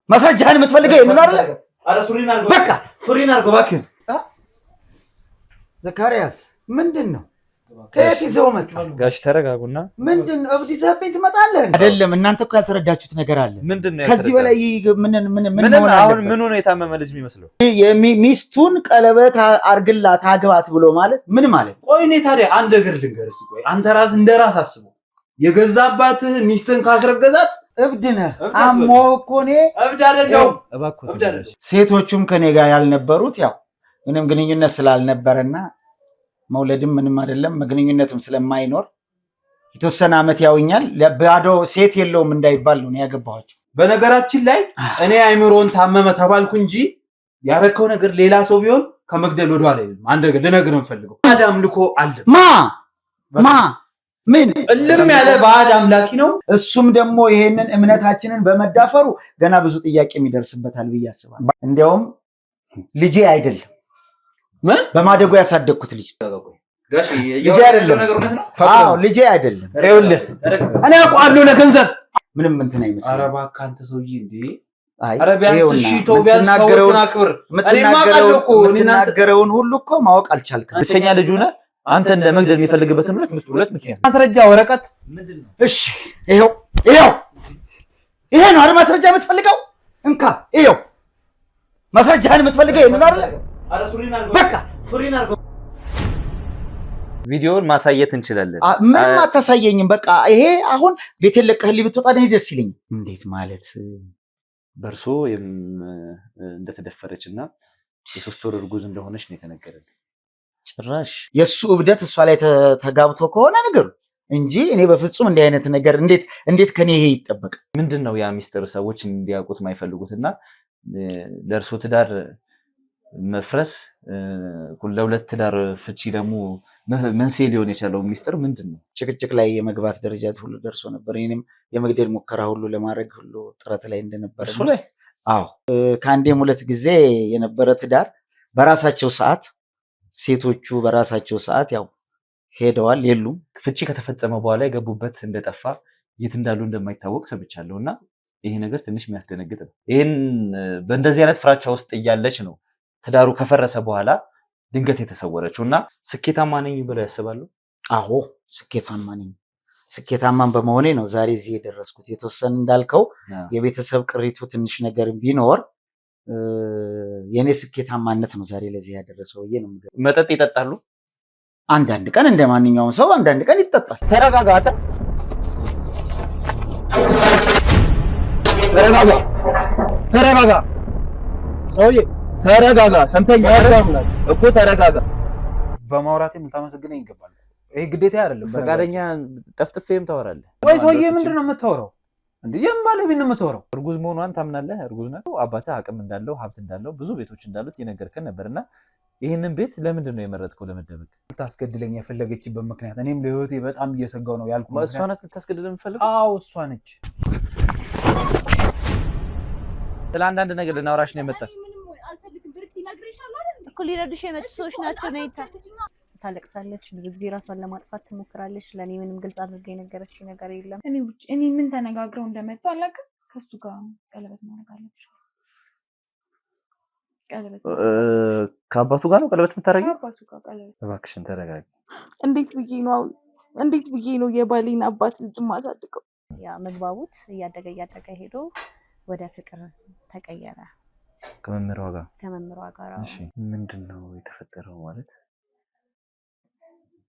ማስረጃህን የምትፈልገው ይሄን አይደል? አረ ሱሪና አርጎ በቃ ሱሪና አርጎ እባክህ። ዘካሪያስ ምንድነው? ከየት ይዘው መጡ? ጋሽ ተረጋጉና። ምንድነው እብድ ይዘህብኝ ትመጣለህ? አይደለም እናንተ እኮ ያልተረዳችሁት ነገር አለ። ምንድነው? ከዚህ በላይ ምን አሁን ምን ሆነ? የታመመ ልጅ የሚመስለው ሚስቱን ቀለበት አርግላት አግባት ብሎ ማለት ምን ማለት? ቆይ እኔ ታዲያ አንድ ነገር ልንገርህ። ቆይ አንተ ራስ እንደራስ አስበው። የገዛ አባትህ ሚስትን ካስረገዛት እብድ ነህ። አሞ እኮ እኔ እብድ አይደለሁም። እባክህ ሴቶቹም ከኔ ጋር ያልነበሩት ያው ምንም ግንኙነት ስላልነበረና መውለድም ምንም አይደለም ግንኙነትም ስለማይኖር የተወሰነ አመት ያውኛል። ባዶ ሴት የለውም እንዳይባል ነው ያገባኋቸው። በነገራችን ላይ እኔ አይምሮን ታመመ ተባልኩ እንጂ ያረከው ነገር ሌላ ሰው ቢሆን ከመግደል ወደ ኋላ አይደለም። አንድ ነገር ልነግርህ እንፈልገው አዳም ልኮ አለ ማ ምን እልም ያለ ባዕድ አምላኪ ነው። እሱም ደግሞ ይሄንን እምነታችንን በመዳፈሩ ገና ብዙ ጥያቄ የሚደርስበታል ብዬ አስባለሁ። እንዲያውም ልጄ አይደለም ምን በማደጎ ያሳደግኩት ልጅ ጋሽ ልጄ አይደለም። አዎ ልጄ አይደለም። ይኸውልህ እኔ አውቃለሁ ለገንዘብ ምንም እንትን አይመስልም። ኧረ እባክህ አንተ ሰውዬ እንዴ! አይ ኧረ ቢያንስ እሺ ተው፣ ቢያንስ ሰዎችን አክብር። የምትናገረውን ሁሉ እኮ ማወቅ አልቻልክም። ብቸኛ ልጅ ሆነ አንተ እንደ መግደል የሚፈልግበትን ሁለት ምክንያት ማስረጃ ወረቀት ምንድነው? እሺ ይሄ ነው አይደል ማስረጃ የምትፈልገው? እንካ ይሄው ማስረጃህን የምትፈልገው ይሄን አይደል? አረ ሱሪና አርጎ በቃ ሱሪና አርጎ ቪዲዮውን ማሳየት እንችላለን። ምንም አታሳየኝም። በቃ ይሄ አሁን ቤቴን ለቀህልኝ ብትወጣ ደስ ይለኝ። እንዴት ማለት በርሶ እንደተደፈረችና የ3 ወር እርጉዝ እንደሆነች ነው የተነገረን። ጭራሽ የሱ እብደት እሷ ላይ ተጋብቶ ከሆነ ነገሩ እንጂ እኔ በፍጹም እንዲህ አይነት ነገር እንዴት ከኔ ይሄ ይጠበቅ? ምንድነው ያ ሚስጥር ሰዎች እንዲያውቁት የማይፈልጉትና ለእርሶ ትዳር መፍረስ ለሁለት ትዳር ፍቺ ደግሞ መንስኤ ሊሆን የቻለው ሚስጥር ምንድነው? ጭቅጭቅ ላይ የመግባት ደረጃ ሁሉ ደርሶ ነበር። እኔም የመግደል ሙከራ ሁሉ ለማድረግ ሁሉ ጥረት ላይ እንደነበረ እሱ ላይ አዎ ከአንዴም 2 ጊዜ የነበረ ትዳር በራሳቸው ሰዓት ሴቶቹ በራሳቸው ሰዓት ያው ሄደዋል የሉም። ፍቺ ከተፈጸመ በኋላ የገቡበት እንደጠፋ የት እንዳሉ እንደማይታወቅ ሰምቻለሁና ይሄ ነገር ትንሽ የሚያስደነግጥ ነው። ይሄን በእንደዚህ አይነት ፍራቻ ውስጥ እያለች ነው ትዳሩ ከፈረሰ በኋላ ድንገት የተሰወረችውና ስኬታማ ነኝ ብለው ያስባሉ? አዎ ስኬታማ ነኝ። ስኬታማን በመሆኔ ነው ዛሬ እዚህ የደረስኩት። የተወሰነ እንዳልከው የቤተሰብ ቅሪቱ ትንሽ ነገር ቢኖር የኔ ስኬታማነት ነው ዛሬ ለዚህ ያደረሰው። መጠጥ ይጠጣሉ? አንዳንድ ቀን እንደ ማንኛውም ሰው አንዳንድ ቀን ይጠጣል። ተረጋጋ ሰውዬ ተረጋጋ። ሰምተኛል እኮ ተረጋጋ። በማውራቴም ልታመሰግነኝ ይገባል። ይሄ ግዴታ አይደለም። ፈቃደኛ ጠፍጥፌም ታወራለህ ወይ? ሰውዬ ምንድነው የምታወራው እንዴ? የማለብኝ ነው የምታወራው? እርጉዝ መሆኗን ታምናለህ? እርጉዝ ነው። አባትህ አቅም እንዳለው ሀብት እንዳለው ብዙ ቤቶች እንዳሉት የነገርከን ነበርና ይሄንን ቤት ለምንድን ነው የመረጥከው? ለመደበቅ? ልታስገድለኝ የፈለገችበት ምክንያት እኔም ለህይወቴ በጣም እየሰጋው ነው ያልኩ። እሷ ናት ልታስገድለኝ የምትፈልገው? አዎ እሷ ነች። ስለ አንዳንድ ነገር ልናወራሽ ነው የመጣን። እኮ ሊረዱሽ የመጡ ሰዎች ናቸው። ታለቅሳለች፣ ብዙ ጊዜ ራሷን ለማጥፋት ትሞክራለች። ለእኔ ምንም ግልጽ አድርጋ የነገረችኝ ነገር የለም። እኔ ምን ተነጋግረው እንደመጡ አላውቅም። ከሱ ጋር ቀለበት ማድረግ አለብሽ። ቀለበት ከአባቱ ጋር ነው ቀለበት የምታደርጊው? ከአባቱ ጋር ቀለበት። እባክሽን ተረጋጊ። እንዴት ብዬ ነው የባሌን አባት ልጅ ማሳድገው? ያ መግባቡት እያደገ ሄዶ ወደ ፍቅር ተቀየረ። ከመምህሯ ጋር እሺ ምንድነው የተፈጠረው? ማለት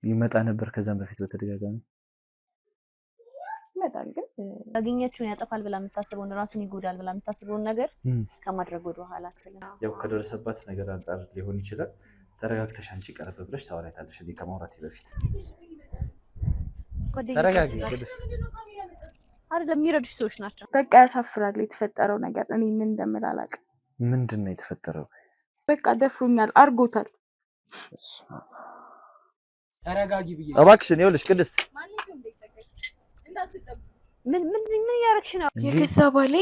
ይመጣ ነበር ከዛም በፊት በተደጋጋሚ ይመጣል፣ ግን ያገኘችውን ያጠፋል ብላ የምታስበውን ራስን ይጎዳል ብላ የምታስበውን ነገር ከማድረግ ወደ ኋላ አትልም። ያው ከደረሰባት ነገር አንፃር ሊሆን ይችላል። ተረጋግተሽ አንቺ ቀረብ ብለሽ ታወራታለሽ ከማውራቴ በፊት። ተረጋጊ። አይደለም የሚረዱሽ ሰዎች ናቸው። በቃ ያሳፍራል የተፈጠረው ነገር። እኔ ምን እንደምል አላውቅም። ምንድነው የተፈጠረው? በቃ ደፍሮኛል፣ አርጎታል። ተረጋጊ ብዬ እባክሽን። ይኸውልሽ ቅድስት ምን ያረክሽ ነው? የገዛ ባሌ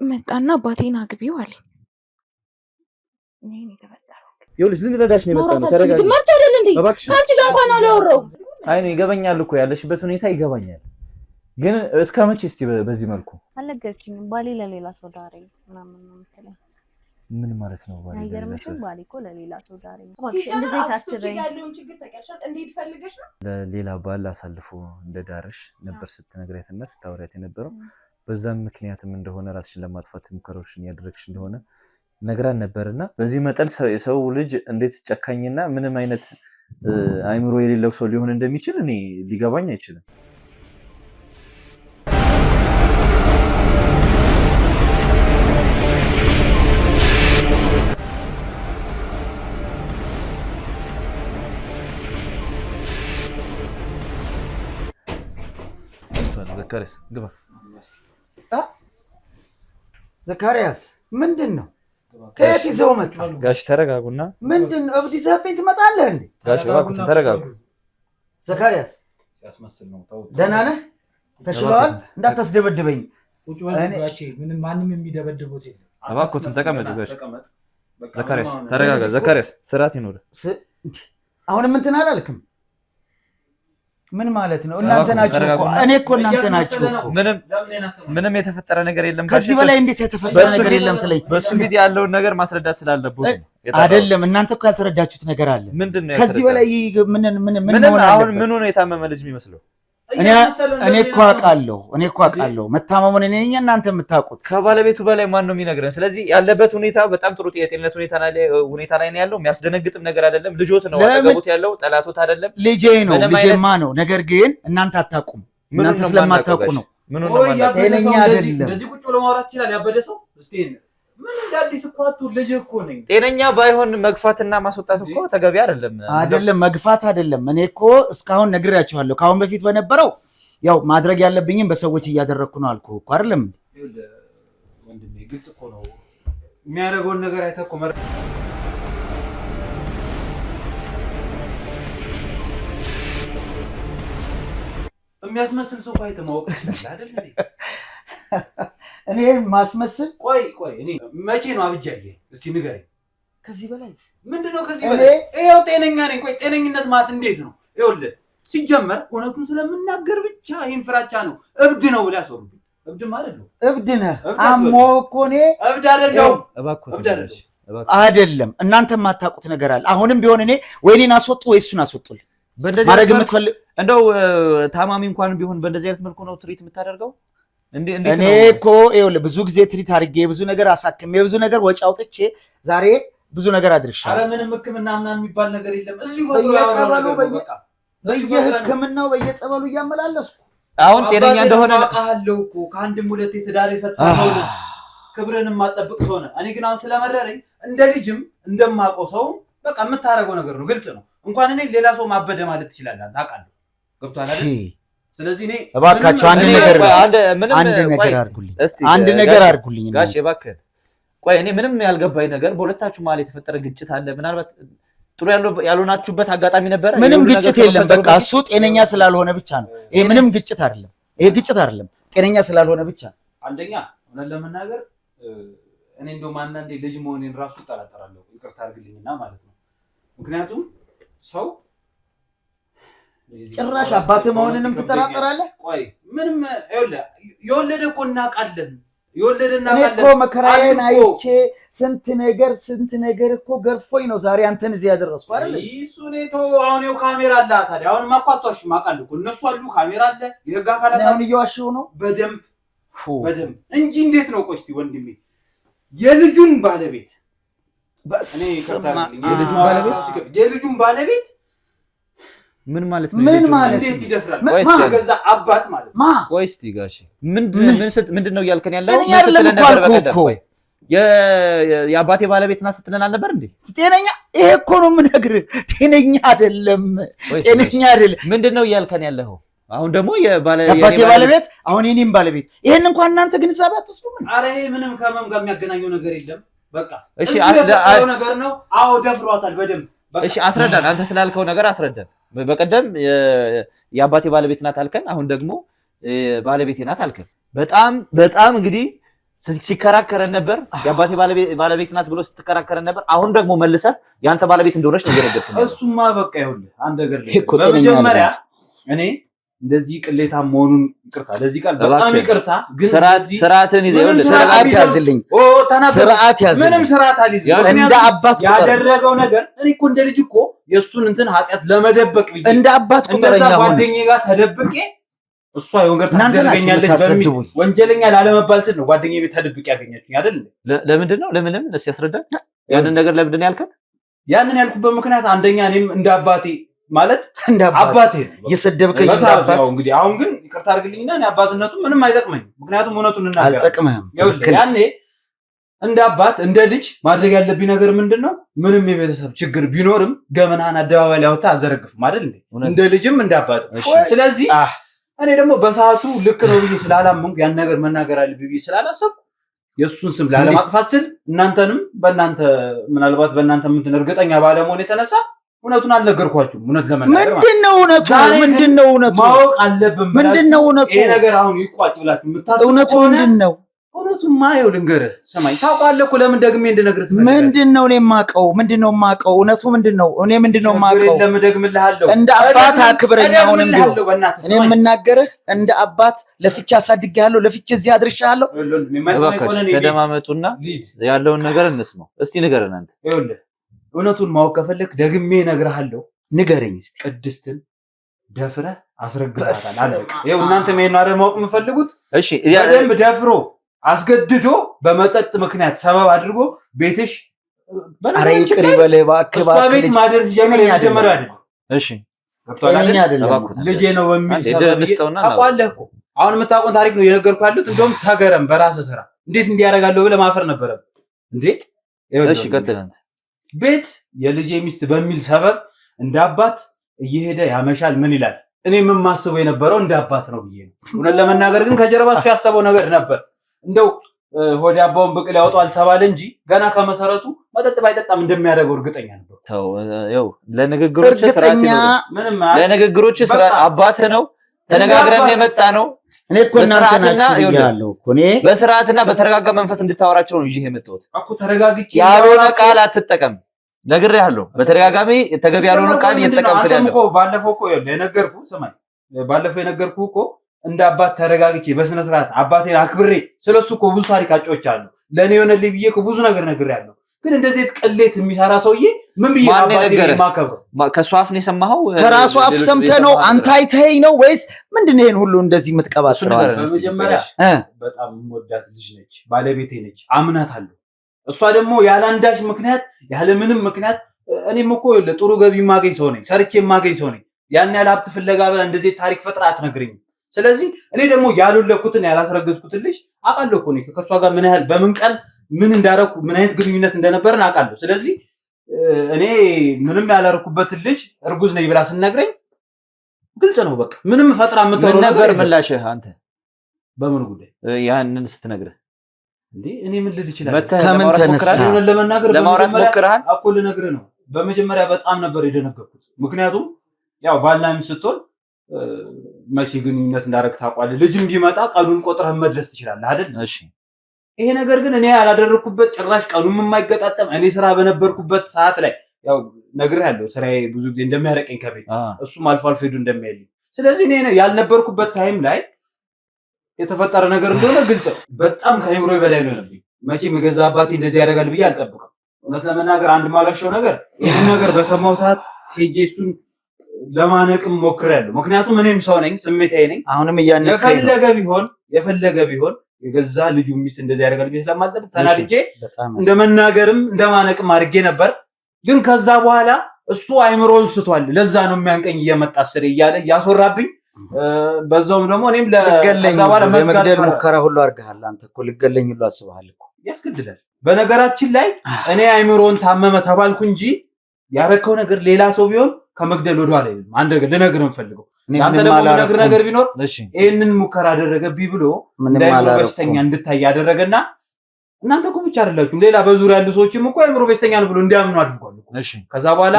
መጣና አባቴን አግቢው አለኝ። ይሄን የተፈጠረው ይኸውልሽ ልንረዳሽ ነው የመጣነው። ተረጋጊ። መብት አይደል እንዴ? ካንቺ ጋር እንኳን አላወራው። አይ ነው ይገባኛል እኮ ያለሽበት ሁኔታ ይገባኛል። ግን እስከ መቼ እስቲ በዚህ መልኩ አልነገረችኝም። ባሌ ለሌላ ሰው ዳሬ ምናምን ነው የምትለኝ። ምን ማለት ነው? ባሌ አይገርምሽም? ባሌ እኮ ለሌላ ሰው ዳሬ ነው። እንደዚህ ታስችለኝ ያለውን ችግር ተቀርሻል። እንዴት ፈልገሽ ነው? ለሌላ ባል አሳልፎ እንደዳረሽ ነበር ስትነግሪያትና ስታወሪያት የነበረው። በዛም ምክንያትም እንደሆነ ራስሽን ለማጥፋት ሙከራዎችን ያደረግሽ እንደሆነ ነግራን ነበርና በዚህ መጠን የሰው ልጅ እንዴት ጨካኝና ምንም አይነት አይምሮ የሌለው ሰው ሊሆን እንደሚችል እኔ ሊገባኝ አይችልም። ዘካሪያስ ግባ። ዘካሪያስ ምንድን ነው? ከየት ይዘው መጣ? ጋሽ ተረጋጉና። ምንድን ነው እብድ ይዘህብኝ ትመጣለህ እንዴ? ጋሽ እባክዎት ተረጋጉ። ዘካሪያስ ደህና ነህ? ተሽሎሃል? እንዳታስደበድበኝ። ምንም ማንም የሚደበድቡት የለም። እባክዎት ተቀመጡ። ጋሽ ዘካሪያስ ተረጋጋ። ዘካሪያስ ስርዓት ይኖር። አሁንም እንትን አላልክም? ምን ማለት ነው? እናንተ ናችሁ እኮ እኔ እኮ እናንተ ናችሁ እኮ። ምንም የተፈጠረ ነገር የለም። ከዚህ በላይ እንዴት የተፈጠረ ነገር የለም ትለኝ? በሱ ፊት ያለውን ነገር ማስረዳት ስላለበት አይደለም። እናንተ እኮ ያልተረዳችሁት ነገር አለ። ምንድነው? ከዚህ በላይ ምን አሁን ምኑ ነው የታመመ ልጅ የሚመስለው? እኔ እኮ አውቃለሁ መታመሙን እኔ ነኝ እናንተ የምታውቁት። ከባለቤቱ በላይ ማን ነው የሚነግረን? ስለዚህ ያለበት ሁኔታ በጣም ጥሩ የጤንነት ሁኔታ ላይ ነው ያለው። የሚያስደነግጥም ነገር አይደለም። ልጆት ነው አጠገቡት ያለው፣ ጠላቶት አይደለም። ልጄማ ነው። ነገር ግን እናንተ አታውቁም። እናንተ ስለማታውቁ ነው። ጤነኛ አይደለም። እንደዚህ ቁጭ ብሎ ማውራት ይችላል ያበደ ሰው? እስቲ ምን እንዳዲስ እኮ ልጅ እኮ ነኝ። ጤነኛ ባይሆን መግፋትና ማስወጣት እኮ ተገቢ አይደለም። መግፋት አይደለም። እኔ እኮ እስካሁን ነግሬያችኋለሁ። ካሁን በፊት በነበረው ያው ማድረግ ያለብኝም በሰዎች እያደረግኩ ነው አልኩህ እኮ አይደለም? ወንድሜ ግልጽ እኮ ነው የሚያደርገውን ነገር አይተህ እኮ የሚያስመስል ሰው አይተህ ማወቅ ይችላል አይደል? እኔ ማስመስል ቆይ እኔ መቼ ነው አብጃዬ? እስቲ ንገረኝ። ከዚህ በላይ ምንድነው? ከዚህ በላይ ይሄው ጤነኛ ነኝ። ቆይ ጤነኝነት ማለት እንዴት ነው? ይኸውልህ ሲጀመር እውነቱን ስለምናገር ብቻ ይሄን ፍራቻ ነው እብድ ነው ብለህ አስወሩብኝ። እብድ ማለት ነው። እብድ ነህ። አሞ እኮ እኔ እብድ አይደለሁም። አይደለም። እናንተ የማታውቁት ነገር አለ። አሁንም ቢሆን እኔ ወይ እኔን አስወጡ ወይ እሱን አስወጡልኝ። ማድረግ የምትፈልግ እንደው ታማሚ እንኳን ቢሆን በእንደዚህ አይነት መልኩ ነው ትሪት የምታደርገው? እኔ እኮ ይኸውልህ ብዙ ጊዜ ትሪት አድርጌ ብዙ ነገር አሳክሜ ብዙ ነገር ወጪ አውጥቼ ዛሬ ብዙ ነገር አድርሻለሁ። ኧረ ምንም ሕክምና ምናምን የሚባል ነገር የለም። እዚሁ በየሕክምናው በየጸበሉ እያመላለስኩ አሁን ጤነኛ እንደሆነ አውቃለሁ እኮ። ከአንድም ሁለቴ ትዳር የፈታ ሰው ነው፣ ክብርን የማጠብቅ ሰው ነው። እኔ ግን አሁን ስለመረረኝ እንደ ልጅም እንደማውቀው ሰው በቃ የምታደርገው ነገር ነው፣ ግልጽ ነው። እንኳን እኔ ሌላ ሰው ማበደ ማለት ትችላለህ። ታውቃለህ፣ ገብቶሃል አይደል? ስለዚህ እኔ እባካችሁ አንድ ነገር አድርጉልኝ ጋሽ እባክህ። ቆይ እኔ ምንም ያልገባኝ ነገር በሁለታችሁ መሀል የተፈጠረ ግጭት አለ? ምናልባት ጥሩ ያልሆናችሁበት አጋጣሚ ነበረ? ምንም ግጭት የለም። በቃ እሱ ጤነኛ ስላልሆነ ብቻ ነው። ይሄ ምንም ግጭት አይደለም። ይሄ ግጭት አይደለም፣ ጤነኛ ስላልሆነ ብቻ። አንደኛ እውነት ለመናገር እኔ እንደውም አንዳንዴ ልጅ መሆኔን ራሱ እጠራጠራለሁ። ይቅርታ አድርግልኝና ማለት ነው። ምክንያቱም ሰው ጭራሽ አባት መሆንንም ትጠራጠራለህ? ቆይ ምንም የወለደ እኮ እናውቃለን። እኔ እኮ መከራዬን አይቼ ስንት ነገር እኮ ገርፎኝ ነው ዛሬ አንተን እዚህ ያደረስኩ አይደል? እሱ ነው። አሁን ይኸው ካሜራ አለ። ታዲያ አሁን ማቋጣሽ ማቃል እኮ እነሱ አሉ፣ ካሜራ አለ፣ የህግ አካላት አሁን እየዋሽው ነው በደንብ እንጂ እንዴት ነው? ቆይ እስቲ ወንድሜ የልጁን ባለቤት የልጁን ባለቤት ምን ማለት ነው? ምን ማለት እንዴት ይደፍራል? ገዛ አባት ማለት ነው። ቆይ እስቲ ጋሽ ምንድነው እያልከን ያለው? የአባቴ ባለቤት ናት ስትለን አልነበር እንዴ? ጤነኛ ይሄ እኮ ነው የምነግርህ። ጤነኛ አይደለም። ምንድነው እያልከን ያለው? አሁን ደግሞ የአባቴ ባለቤት አሁን የኔም ባለቤት ይሄን እንኳን እናንተ ግንዛቤ አትወስዱም። ኧረ ይሄ ምንም ከመም ጋር የሚያገናኘው ነገር የለም። በቃ እሺ አለው ነገር ነው። አዎ ደፍሯታል በደንብ። እሺ አስረዳን። አንተ ስላልከው ነገር አስረዳን። በቀደም የአባቴ ባለቤት ናት አልከን፣ አሁን ደግሞ ባለቤቴ ናት አልከን። በጣም እንግዲህ ሲከራከረን ነበር። የአባቴ ባለቤት ናት ብሎ ስትከራከረን ነበር። አሁን ደግሞ መልሰህ ያንተ ባለቤት እንደሆነች ነው የነገርከኝ። እሱማ በቃ ይኸውልህ አንድ ነገር በመጀመሪያ እኔ እንደዚህ ቅሌታም መሆኑን ይቅርታ፣ ለዚህ ቃል በጣም ይቅርታ። ግን ስርዓትን ይዘው ስርዓት ያዝልኝ፣ ስርዓት ያዝልኝ። ምንም ስርዓት አልይዝም። እንደ አባት ያደረገው ነገር እኔ እኮ እንደ ልጅ እኮ የእሱን እንትን ኃጢአት ለመደበቅ ብዬ እንደ አባት ቁጥረኛ ሆነ ጓደኛዬ ጋር ተደብቄ እሷ የወንገር ታደርገኛለች በሚል ወንጀለኛ ላለመባል ስል ነው ጓደኛዬ ቤት ተደብቄ ያገኘችኝ አይደል? ለምንድን ነው እስኪ ያስረዳኝ። ያንን ነገር ለምንድን ነው ያልከት? ያንን ያልኩበት ምክንያት አንደኛ እኔም እንደ አባቴ ማለት እንደ አባቴ የሰደብከኝ አባት እንግዲህ አሁን ግን ይቅርታ አድርግልኝና እኔ አባትነቱ ምንም አይጠቅመኝም። ምክንያቱም እውነቱን እናገራለሁ። አልጠቅምህም። ያኔ እንደ አባት እንደ ልጅ ማድረግ ያለብኝ ነገር ምንድነው? ምንም የቤተሰብ ችግር ቢኖርም ገመናን አደባባይ ላይ አውጥተህ አዘረግፍም አይደል እንዴ? እንደ ልጅም እንደ አባት። ስለዚህ እኔ ደግሞ በሰዓቱ ልክ ነው ብዬ ስላላመንኩ ያን ነገር መናገር አለብኝ ብዬ ስላላሰብኩ የእሱን ስም ላለማጥፋት ስል እናንተንም በእናንተ ምናልባት በእናንተ ምንትን እርግጠኛ ባለመሆን የተነሳ እውነቱን አልነገርኳችሁም። እውነት ለመናገር ምንድነው እውነቱ? ምንድነው እውነቱ? ማወቅ አለብን። ምንድነው እውነቱ? ይሄ ነገር አሁን ይቋጭ ብላችሁ የምታስቡት እውነቱ ምንድነው? እውነቱማ ይኸው ልንገርህ። ሰማኝ ታውቃለህ እኮ ለምን ደግሜ እንድነግርህ ትፈልጋለህ? ምንድነው እኔ የማውቀው? ምንድነው የማውቀው? እውነቱ ምንድነው? እኔ ምንድነው የማውቀው? ለምን ደግምልሃለሁ? እንደ አባት አክብረኝ። አሁን እኔ የምናገርህ እንደ አባት ለፍቻ አሳድጌሃለሁ፣ ለፍቻ እዚህ አድርሻለሁ። ተደማመጡና ያለውን ነገር እንስማው እስቲ። ንገረን አንተ። ይኸውልህ እውነቱን ማወቅ ከፈለክ ደግሜ እነግርሃለሁ። ንገረኝ እስቲ። ቅድስትን ደፍረህ አስረግዛታል። አለቀ። ይኸው እናንተ ምን አይደል ማወቅ የምፈልጉት? እሺ በደንብ ደፍሮ አስገድዶ በመጠጥ ምክንያት ሰበብ አድርጎ ቤትሽ አረ ይቅር ይበልህ እባክህ ቤት ማደርስ ጀመረ የመጀመሪያው አይደለም። እሺ ልጄ ነው በሚል ሰበብ ታውቃለህ እኮ አሁን የምታውቀውን ታሪክ ነው እየነገርኩህ ያሉት። እንደውም ተገረም በራስህ ስራ እንዴት እንዲያደርጋለሁ ብለህ ማፈር ነበረብህ እንዴ? እሺ ቀጥል አንተ። ቤት የልጄ ሚስት በሚል ሰበብ እንደ አባት እየሄደ ያመሻል። ምን ይላል? እኔ የማስበው የነበረው እንደ አባት ነው ብዬ ነው። እውነት ለመናገር ግን ከጀርባ እሱ ያሰበው ነገር ነበር። እንደው ሆድ አባውን ብቅል ያወጣል ተባለ እንጂ ገና ከመሰረቱ መጠጥ ባይጠጣም እንደሚያደርገው እርግጠኛ ነበር። ተው ያው ለንግግሮች ስራ አባትህ ነው። ተነጋግረን የመጣ ነው። እኔ እኮ እናንተ ናችሁ ያለው እኮ እኔ በስርዓትና በተረጋጋ መንፈስ እንድታወራቸው ነው ይሄ የመጣሁት እኮ። ተረጋግጬ ያልሆነ ቃል አትጠቀም ነግሬሃለሁ። በተደጋጋሚ ተገቢ ያልሆነ ቃል እየተጠቀምክ ያለው እኮ ባለፈው እኮ የነገርኩህ ስማኝ፣ ባለፈው የነገርኩህ እኮ እንደ አባት ተረጋግጬ በስነ ስርዓት አባቴን አክብሬ ስለሱ እኮ ብዙ ታሪክ አጫውቻለሁ። ለኔ የሆነልኝ ብዬ እኮ ብዙ ነገር ነግሬያለሁ። ግን እንደዚህ ቅሌት የሚሰራ ሰውዬ ምን ብዬ አባቴን ማከብረው? ከሱ አፍ ነው የሰማኸው? ከራሱ አፍ ሰምተህ ነው? አንተ አይተኸኝ ነው ወይስ ምንድነው ይሄን ሁሉ እንደዚህ የምትቀባጥረው? በመጀመሪያ በጣም ወዳት ልጅ ነች፣ ባለቤቴ ነች፣ አምናታለሁ። እሷ ደግሞ ያለ አንዳች ምክንያት ያለ ምንም ምክንያት እኔም እኮ ጥሩ ገቢ ማገኝ ሰው ነኝ፣ ሰርቼ ማገኝ ሰው ነኝ። ያን ያለ ሀብት ፍለጋ ብላ እንደዚህ ታሪክ ፈጥራ አትነግረኝም። ስለዚህ እኔ ደግሞ ያልወለድኩትን ያላስረገዝኩትን ልጅ አውቃለሁ እኮ ከእሷ ጋር ምን ያህል በምን ቀን ምን እንዳረኩ ምን አይነት ግንኙነት እንደነበረን አውቃለሁ። ስለዚህ እኔ ምንም ያላረኩበትን ልጅ እርጉዝ ነኝ ብላ ስነግረኝ ግልጽ ነው በቃ ምንም ፈጥራ የምትወረው ነገር ምላሽህ አንተ በምን ጉዳይ ያንን ስትነግረህ እንዴ እኔ ምን ልል ይችላል? ከምን ተነስተህ ለማውራት ሞክረሃል እኮ ልነግርህ ነው። በመጀመሪያ በጣም ነበር የደነገጥኩት። ምክንያቱም ያው ባልና ሚስት ስትሆን መቼ ግንኙነት እንዳደረግ ታውቃለህ። ልጅም ቢመጣ ቀኑን ቆጥረህ መድረስ ትችላለህ አይደል? እሺ ይሄ ነገር ግን እኔ ያላደረኩበት ጭራሽ ቀኑም የማይገጣጠም እኔ ስራ በነበርኩበት ሰዓት ላይ ያው ነግሬሃለሁ፣ ስራዬ ብዙ ጊዜ እንደሚያረቀኝ ከቤት እሱም አልፎ አልፎ ሄዱ እንደሚያልኝ። ስለዚህ እኔ ያልነበርኩበት ታይም ላይ የተፈጠረ ነገር እንደሆነ ግልጽ ነው። በጣም ከአይምሮ በላይ ነው ያለብኝ። መቼም የገዛ አባቴ እንደዚህ ያደርጋል ብዬ አልጠብቅም። እውነት ለመናገር አንድ ማላሸው ነገር ይሄን ነገር በሰማው ሰዓት ሄጄ እሱን ለማነቅም ሞክሬያለሁ። ምክንያቱም እኔም ሰው ነኝ፣ ስሜታዊ ነኝ። አሁንም እያነቀኝ የፈለገ ቢሆን የገዛ ልጁ ሚስት እንደዚህ ያደርጋል ብዬ ስለማልጠብቅ ተናድጄ እንደመናገርም እንደማነቅም አድርጌ ነበር። ግን ከዛ በኋላ እሱ አይምሮውን ስቷል። ለዛ ነው የሚያንቀኝ እየመጣ ስሬ እያለ እያስወራብኝ በዛውም ደግሞ እኔም ለዛ በኋላ መግደል ሙከራ ሁሉ አድርገሃል። አንተ እኮ ልገለኝ ሁሉ አስበሃል እኮ። ያስገድላል። በነገራችን ላይ እኔ አይምሮውን ታመመ ተባልኩ እንጂ ያረከው ነገር ሌላ ሰው ቢሆን ከመግደል ወደ ኋላ አይልም። አንድ ነገር ልነግርህ የምፈልገው አንተ ደግሞ ልነግርህ ነገር ቢኖር ይሄንን ሙከራ አደረገብኝ ብሎ እንዳይምሮ በሽተኛ እንድታይ ያደረገና እናንተ እኮ ብቻ አይደላችሁም፣ ሌላ በዙሪያ ያሉ ሰዎችም እኮ አይምሮ በሽተኛ ነው ብሎ እንዲያምኑ አድርጓል። እሺ ከዛ በኋላ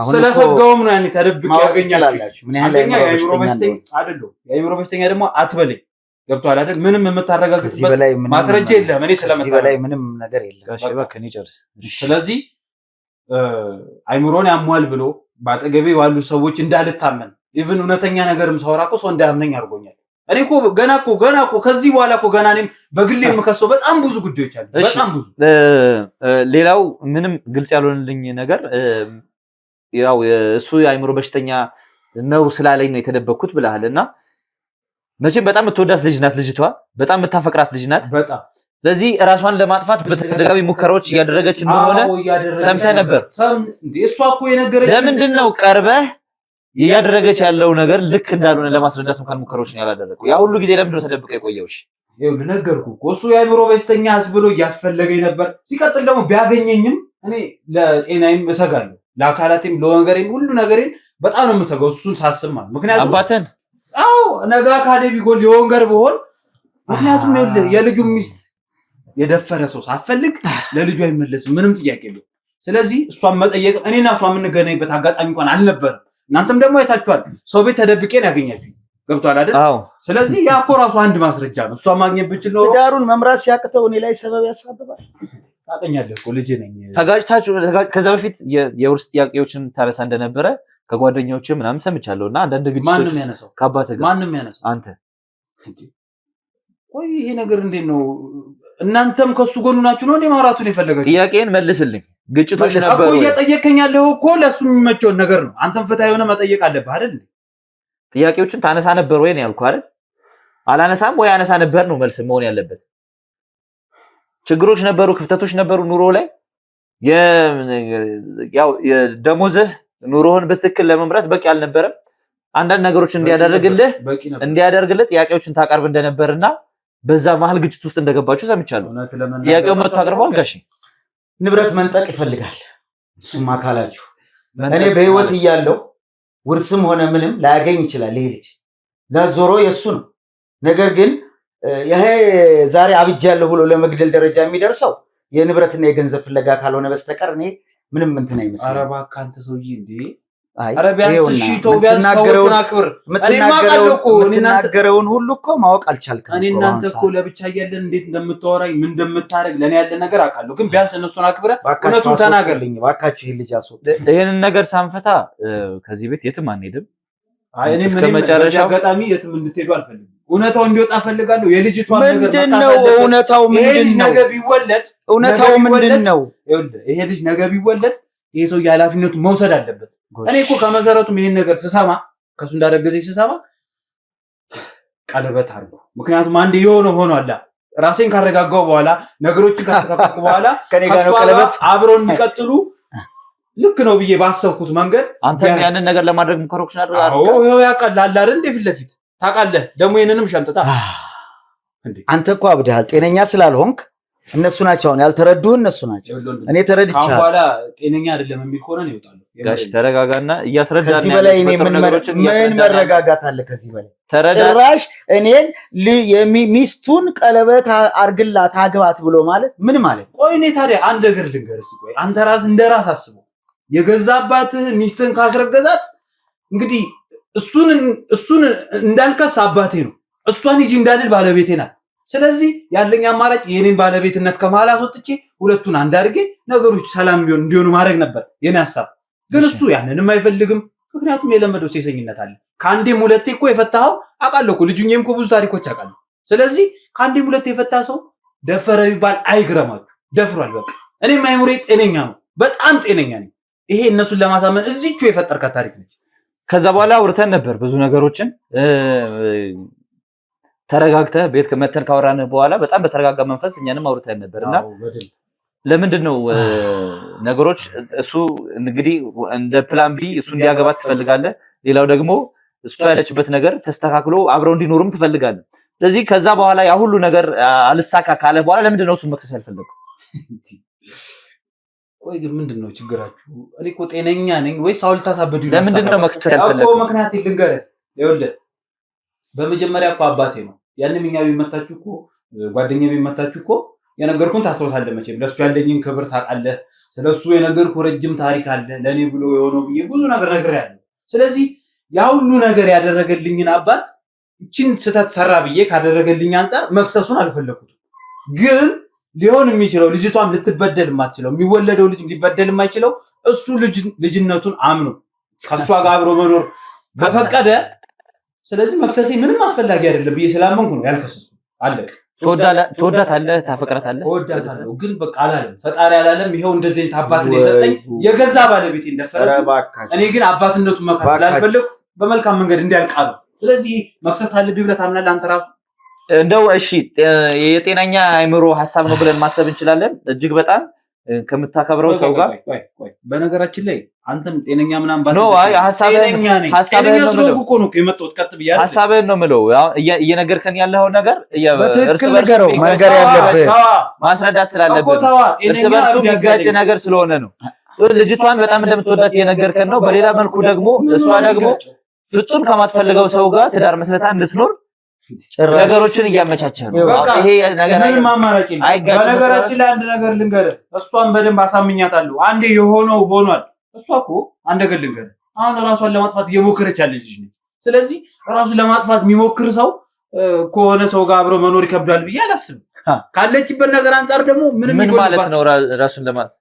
ስለሰጋውም ነው ያኔ ተደብቄ ያገኛችሁ። አንደኛ የአይምሮ በሽተኛ አይደለም፣ የአይምሮ በሽተኛ ደግሞ አትበለኝ። ገብቶሃል አይደል? ምንም የምታረጋግጥበት ማስረጃ የለም። እኔ ስለመጣ በላይ ምንም ነገር የለም። እሺ እባክህ ጨርስ። ስለዚህ አይምሮን ያሟል ብሎ ባጠገቤ ባሉ ሰዎች እንዳልታመን ኢቭን እውነተኛ ነገርም ሳወራ እኮ ሰው እንዳያምነኝ አድርጎኛል። እኔ እኮ ገና እኮ ከዚህ በኋላ እኮ ገና እኔም በግሌ የምከሰው በጣም ብዙ ጉዳዮች አሉ። በጣም ብዙ። ሌላው ምንም ግልጽ ያልሆነልኝ ነገር ያው እሱ የአእምሮ በሽተኛ ነው ስላለኝ ነው የተደበኩት ብለሃልና መቼም በጣም የምትወዳት ልጅ ናት ልጅቷ፣ በጣም የምታፈቅራት ልጅ ናት። በጣም ስለዚህ ራሷን ለማጥፋት በተደጋጋሚ ሙከራዎች እያደረገች እንደሆነ ሰምተህ ነበር። እሷ እኮ የነገረች ለምንድን ነው ቀርበህ እያደረገች ያለው ነገር ልክ እንዳልሆነ ለማስረዳት እንኳን ሙከራዎችን ያላደረገው? ያ ሁሉ ጊዜ ለምንድን ነው ተደብቀህ የቆየው? ይኸውልህ ነገርኩህ እኮ እሱ የአእምሮ በሽተኛ ብሎ እያስፈለገኝ ነበር። ሲቀጥል ደግሞ ቢያገኘኝም እኔ ለጤናዬም እሰጋለሁ፣ ለአካላቴም ለወንገሬም ሁሉ ነገሬን በጣም ነው የምሰጋው እሱን ሳስብ ማለት። ምክንያቱም አባተን ነገ አካሌ ቢጎል የወንገር ብሆን ምክንያቱም የልጁ ሚስት የደፈረ ሰው ሳፈልግ ለልጁ አይመለስም፣ ምንም ጥያቄ የለው። ስለዚህ እሷን መጠየቅ እኔና እሷ የምንገናኝበት አጋጣሚ እንኳን አልነበረም። እናንተም ደግሞ አይታችኋል፣ ሰው ቤት ተደብቄ ነው ያገኛችሁኝ። ገብቷል አይደል? ስለዚህ ያ እኮ ራሱ አንድ ማስረጃ ነው። እሷ ማግኘት ብችል ነው ትዳሩን መምራት ሲያቅተው እኔ ላይ ሰበብ ያሳብባል። ታጠኛለህ እኮ ልጅ ነኝ። ተጋጭታችሁ ከዛ በፊት የውርስ ጥያቄዎችን ታነሳ እንደነበረ ከጓደኞች ምናምን ሰምቻለሁና አንዳንድ ግጭቶች ከአባትህ ጋር ማንም ያነሳው አንተ ወይ ይሄ ነገር እንዴት ነው? እናንተም ከሱ ጎኑ ናችሁ ነው እንዴ ማውራቱን የፈለጋችሁ? ጥያቄን መልስልኝ። ግጭቶች ነበሩ እኮ እየጠየቀኝ ያለው እኮ ለሱ የሚመቸውን ነገር ነው። አንተም ፍትሃ የሆነ መጠየቅ አለብህ አይደል? ጥያቄዎችን ታነሳ ነበር ወይ ነው ያልኩህ አይደል? አላነሳም ወይ አነሳ ነበር ነው መልስ መሆን ያለበት። ችግሮች ነበሩ፣ ክፍተቶች ነበሩ ኑሮ ላይ ያው የደሞዝህ ኑሮህን በትክክል ለመምራት በቂ አልነበረም። አንዳንድ ነገሮች እንዲያደርግልህ ጥያቄዎችን ታቀርብ እንደነበርና በዛ መሀል ግጭት ውስጥ እንደገባችሁ ሰምቻለሁ። ጥያቄው መጥቶ አቅርቧል። ጋሺ ንብረት መንጠቅ ይፈልጋል። እሱም አካላችሁ እኔ በህይወት እያለሁ ውርስም ሆነ ምንም ላያገኝ ይችላል። ይሄ ልጅ ለዞሮ የሱ ነው። ነገር ግን ይሄ ዛሬ አብጃለሁ ብሎ ለመግደል ደረጃ የሚደርሰው የንብረትና የገንዘብ ፍለጋ ካልሆነ በስተቀር እኔ ምንም እንትን አይመስልም። ኧረ እባክህ አንተ ሰውዬ እንዴ! ኧረ ቢያንስ እሺ ተው፣ ቢያንስ ሰዎችን አክብር። የምትናገረውን ሁሉ እኮ ማወቅ አልቻልክም። እኔ እናንተ እኮ ለብቻ እያለን እንዴት እንደምታወራኝ ምን እንደምታረግ ለኔ ያለ ነገር አውቃለሁ። ግን ቢያንስ እነሱን አክብረህ እውነቱን ተናገርልኝ እባካችሁ። ይሄን ልጅ አስወጥ። ይሄንን ነገር ሳንፈታ ከዚህ ቤት የትም አንሄድም። እኔ እስከመጨረሻው አጋጣሚ የትም እንድትሄዱ አልፈልግም። እውነታው እንዲወጣ ፈልጋለሁ። የልጅቷን ነገር ምንድነው? እውነታው ምንድነው? ነገ ቢወለድ እውነታው ምንድነው? ይሄ ልጅ ነገ ቢወለድ ይሄ ሰው ኃላፊነቱን መውሰድ አለበት። እኔ እኮ ከመሰረቱም ይሄን ነገር ስሰማ ከሱ እንዳደረገኝ ስሰማ ቀለበት አድርጉ። ምክንያቱም አንዴ የሆነ ሆኗል። ራሴን ካረጋጋው በኋላ ነገሮችን ካስተካከልኩ በኋላ ከኔ ጋር ነው ቀለበት አብረው የሚቀጥሉ ልክ ነው ብዬ ባሰብኩት መንገድ አንተም ያንን ነገር ለማድረግ ሙከራዎችን አድርገህ ይሄው ያውቃል አይደል? እንደ ፊት ለፊት ታውቃለህ። ደግሞ ይሄንንም ሸምጥታ አንተ እኮ አብደሃል። ጤነኛ ስላልሆንክ እነሱ ናቸው አሁን ያልተረዱህ፣ እነሱ ናቸው። እኔ ተረድቻለሁ። አሁን በኋላ ጤነኛ አይደለም የሚል ከሆነ ነው ይወጣሉ። ጋሽ ተረጋጋና እያስረዳና ከዚህ በላይ እኔ ምን መረጋጋት አለ? ከዚህ በላይ ጭራሽ እኔን ሚስቱን ቀለበት አርግላት አግባት ብሎ ማለት ምን ማለት? ቆይ እኔ ታዲያ አንድ ነገር ልንገርህ። ቆይ አንተ ራስ እንደ ራስ አስበው። የገዛ አባትህ ሚስትን ካስረገዛት እንግዲህ እሱን እንዳልከስ አባቴ ነው፣ እሷን ሂጂ እንዳልል ባለቤቴ ናት። ስለዚህ ያለኝ አማራጭ የኔን ባለቤትነት ከመሀል አስወጥቼ ሁለቱን አንድ አድርጌ ነገሮች ሰላም እንዲሆኑ ማድረግ ነበር የኔ ሐሳብ። ግን እሱ ያንንም አይፈልግም። ምክንያቱም የለመደው ሴሰኝነት አለ። ከአንዴም ሁለቴ እኮ የፈታኸው አውቃለሁ እኮ ልጁኝም እኮ ብዙ ታሪኮች አውቃለሁ። ስለዚህ ከአንዴም ሁለቴ የፈታ ሰው ደፈረ ቢባል አይግረማችሁ፣ ደፍሯል። በቃ እኔም አይሙሬ ጤነኛ ነው፣ በጣም ጤነኛ ነኝ። ይሄ እነሱን ለማሳመን እዚቹ የፈጠርካት ታሪክ ነች። ከዛ በኋላ አውርተን ነበር ብዙ ነገሮችን ተረጋግተህ ቤት ከመተን ካወራን በኋላ በጣም በተረጋጋ መንፈስ እኛንም አውርተን ነበርና ለምንድን ነው ነገሮች እሱ እንግዲህ እንደ ፕላን ቢ እሱ እንዲያገባት ትፈልጋለህ፣ ሌላው ደግሞ እሱ ያለችበት ነገር ተስተካክሎ አብረው እንዲኖሩም ትፈልጋለህ። ስለዚህ ከዛ በኋላ ያ ሁሉ ነገር አልሳካ ካለ በኋላ ለምንድን ነው እሱን መክሰስ ያልፈለገው? ቆይ ግን ምንድነው ችግራችሁ? እኔ እኮ ጤነኛ ነኝ ወይስ አውል ታሳበዱ? ለምንድን ነው መክሰስ ያልፈለገው? አዎ ምክንያት ልንገርህ። ይኸውልህ በመጀመሪያ እኮ አባቴ ነው። ያንን እኛ ቢመታችሁ እኮ ጓደኛዬ ቢመታችሁ እኮ የነገርኩን ታስታውሳለህ መቼም። ለሱ ያለኝን ክብር ታውቃለህ። ስለሱ የነገርኩ ረጅም ታሪክ አለ። ለኔ ብሎ የሆነው ብዬ ብዙ ነገር ነግሬያለሁ። ስለዚህ ያ ሁሉ ነገር ያደረገልኝን አባት እቺን ስህተት ሰራ ብዬ ካደረገልኝ አንፃር መክሰሱን አልፈለኩትም። ግን ሊሆን የሚችለው ልጅቷም ልትበደል የማትችለው የሚወለደው ልጅ ሊበደል የማይችለው እሱ ልጅነቱን አምኖ ከሷ ጋር አብሮ መኖር ከፈቀደ ስለዚህ መክሰሴ ምንም አስፈላጊ አይደለም ብዬ ስላመንኩ ነው ያልከሰሱ። አለቅ። ትወዳታለህ፣ ታፈቅራታለህ? ትወዳታለህ ግን በቃ አላለም፣ ፈጣሪ አላለም። ይሄው እንደዚህ አይነት አባት ነው የሰጠኝ የገዛ ባለቤቴ እንደፈረ። እኔ ግን አባትነቱን መካፈል ስላልፈለኩ በመልካም መንገድ እንዲያልቃሉ። ስለዚህ መክሰስ አለብኝ ብለህ ታምናለህ አንተ ራሱ? እንደው እሺ የጤነኛ አእምሮ ሐሳብ ነው ብለን ማሰብ እንችላለን። እጅግ በጣም ከምታከብረው ሰው ጋር በነገራችን ላይ አንተም ጤነኛ ምናምን ባለ ነው። አይ ሐሳብህን ነው የምለው። እየነገርከን ያለው ነገር እርስ በርስ መንገር ያለብህ ማስረዳት ስላለብህ እርስ በርሱ የሚጋጭ ነገር ስለሆነ ነው። ልጅቷን በጣም እንደምትወዳት እየነገርከን ነው። በሌላ መልኩ ደግሞ እሷ ደግሞ ፍጹም ከማትፈልገው ሰው ጋር ትዳር መስረታ እንድትኖር ነገሮችን እያመቻቸ ነው። ይሄ ነገር አይጋጭም። በነገራችን ላይ አንድ ነገር ልንገርህ፣ እሷን በደንብ አሳምኛታለሁ። አንዴ የሆነው ሆኗል። እሷ እኮ አንድ ነገር ልንገርህ፣ አሁን ራሷን ለማጥፋት እየሞከረች ያለች ልጅ ነች። ስለዚህ ራሱን ለማጥፋት የሚሞክር ሰው ከሆነ ሰው ጋር አብሮ መኖር ይከብዳል ብዬ አላስብም። ካለችበት ነገር አንጻር ደግሞ ምን ማለት ነው ራሱን ለማጥፋት?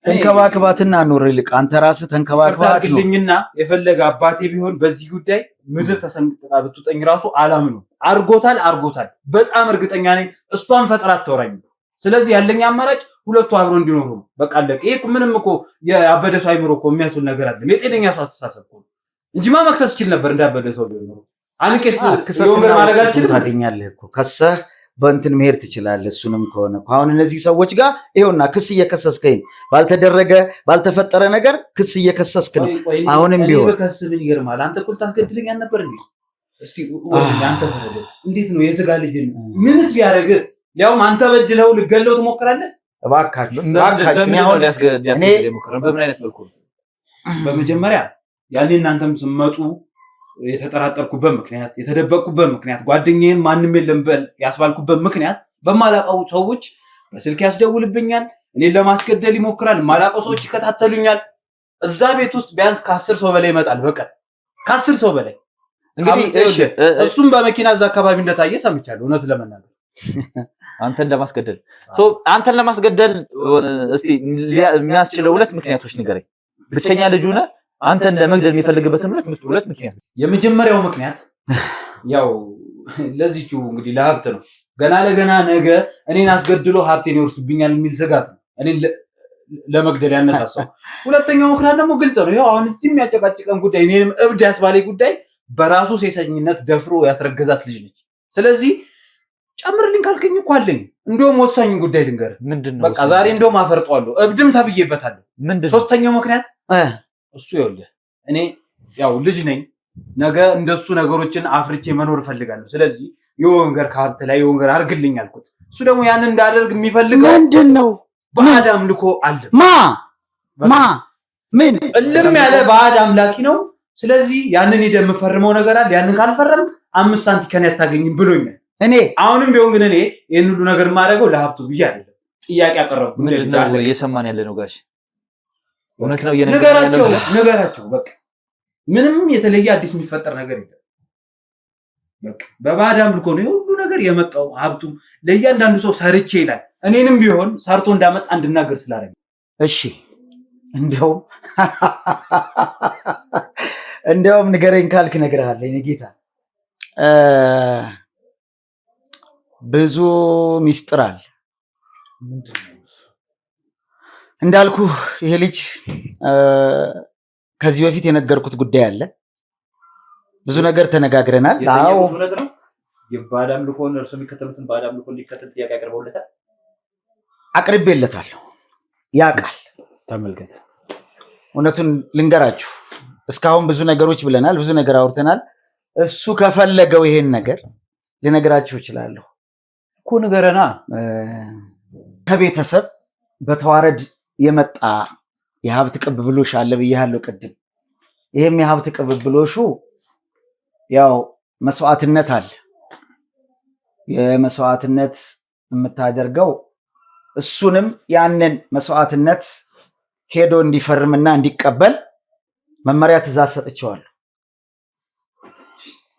ተንከባክባትና ኑር። ይልቅ አንተ ራስህ ተንከባክባት ነው ግልኝና የፈለገ አባቴ ቢሆን በዚህ ጉዳይ ምድር ተሰንጥቃ ብትውጠኝ ራሱ አላምነው። አርጎታል። በጣም እርግጠኛ ነኝ። እሷን ፈጥራ አትወራኝ። ስለዚህ ያለኝ አማራጭ ሁለቱ አብሮ እንዲኖሩ ነው። በቃ አለቀ። ይሄ ምንም እኮ የአበደ ሰው አይምሮ እኮ የሚያስብል ነገር አይደለም። የጤነኛ ሰው አስተሳሰብ እኮ እንጂማ መክሰስ ይችል ነበር። እንዳበደ ሰው ቢሆን አንቄስ የወንበር ማድረጋችን ታገኛለህ እኮ ከሰህ በእንትን መሄድ ትችላለህ። እሱንም ከሆነ አሁን እነዚህ ሰዎች ጋር ይኸውና ክስ እየከሰስከኝ ባልተደረገ ባልተፈጠረ ነገር ክስ እየከሰስክ ነው። አሁንም ቢሆን በከስ ምን ይገርማል። አንተ እኮ ልታስገድለኝ አልነበር እንዴ? እስቲ አንተ ፈረደ። እንዴት ነው የስጋ ልጅ ምንስ ቢያደርግ ያውም አንተ በድለው ልገለው ትሞክራለህ? እባካችሁ አሁን ሊያስገድል ሞክረን በምን አይነት መልኩ? በመጀመሪያ ያኔ እናንተም ስመጡ የተጠራጠርኩበት ምክንያት የተደበቅኩበት ምክንያት ጓደኛዬን ማንም የለም በል ያስባልኩበት ምክንያት በማላውቀው ሰዎች በስልክ ያስደውልብኛል፣ እኔን ለማስገደል ይሞክራል። ማላውቀው ሰዎች ይከታተሉኛል። እዛ ቤት ውስጥ ቢያንስ ከ10 ሰው በላይ ይመጣል በቀን ከ10 ሰው በላይ። እንግዲህ እሱም በመኪና እዛ አካባቢ እንደታየ ሰምቻለሁ። እውነት ለመናገር አንተን ለማስገደል እስቲ የሚያስችለው ሁለት ምክንያቶች ንገረኝ። ብቸኛ ልጅ ሆነ አንተን ለመግደል የሚፈልግበትን ሁለት ምክንያት። የመጀመሪያው ምክንያት ያው ለዚህው እንግዲህ ለሀብት ነው። ገና ለገና ነገ እኔን አስገድሎ ሀብቴን ይወርስብኛል የሚል ስጋት ነው እኔን ለመግደል ያነሳሳው። ሁለተኛው ምክንያት ደግሞ ግልጽ ነው። ይኸው አሁን እዚህ የሚያጨቃጭቀን ጉዳይ እኔንም እብድ ያስባለኝ ጉዳይ በራሱ ሴሰኝነት ደፍሮ ያስረገዛት ልጅ ነች። ስለዚህ ጨምርልኝ ካልከኝ እኮ አለኝ። እንደውም ወሳኝ ጉዳይ ልንገርህ። ምንድነው? በቃ ዛሬ እንደውም አፈርጠዋለሁ። እብድም ተብዬበታለሁ። ሶስተኛው ምክንያት እሱ ይኸውልህ፣ እኔ ያው ልጅ ነኝ። ነገ እንደሱ ነገሮችን አፍርቼ መኖር እፈልጋለሁ። ስለዚህ የወንገር ከሀብት ላይ የወንገር አድርግልኝ አልኩት። እሱ ደግሞ ያንን እንዳደርግ የሚፈልገው ምንድነው? ባዕድ አምልኮ አለ። ምን እልም ያለ ባዕድ አምላኪ ነው። ስለዚህ ያንን ሄደህ የምፈርመው ነገር አለ። ያንን ካልፈረም 5 ሳንቲም ከኔ አታገኝም ብሎኛል። እኔ አሁንም ቢሆን ግን እኔ ይህን ሁሉ ነገር የማደርገው ለሀብቱ ብዬ አይደለም። ጥያቄ አቀረብኩ። እየሰማን ያለ ነው ጋሽ፣ እውነት ነው። ነገራቸው በቃ ምንም የተለየ አዲስ የሚፈጠር ነገር የለም። በቃ በባዕድ አምልኮ ነው ሁሉ ነገር የመጣው። ሀብቱ ለእያንዳንዱ ሰው ሰርቼ ይላል። እኔንም ቢሆን ሰርቶ እንዳመጣ እንድናገር ስላደረገ እሺ፣ እንደውም ንገረኝ ካልክ እነግርሃለሁ። የእኔ ጌታ ብዙ ሚስጥር አለ እንዳልኩ። ይሄ ልጅ ከዚህ በፊት የነገርኩት ጉዳይ አለ። ብዙ ነገር ተነጋግረናል። አዎ የባዕድ አምልኮን እርሱ የሚከተሉትን ባዕድ አምልኮን ሊከተል ጥያቄ አቅርበውለታል። አቅርቤለታለሁ። ያውቃል። ተመልከት፣ እውነቱን ልንገራችሁ፣ እስካሁን ብዙ ነገሮች ብለናል፣ ብዙ ነገር አውርተናል። እሱ ከፈለገው ይሄን ነገር ልነግራችሁ እችላለሁ እኮ። ንገረና። ከቤተሰብ በተዋረድ የመጣ የሀብት ቅብብሎሽ አለ ብያለሁ ቅድም። ይሄም የሀብት ቅብብሎሹ ያው መስዋዕትነት አለ። የመስዋዕትነት የምታደርገው እሱንም ያንን መስዋዕትነት ሄዶ እንዲፈርምና እንዲቀበል መመሪያ ትእዛዝ ሰጥቼዋለሁ።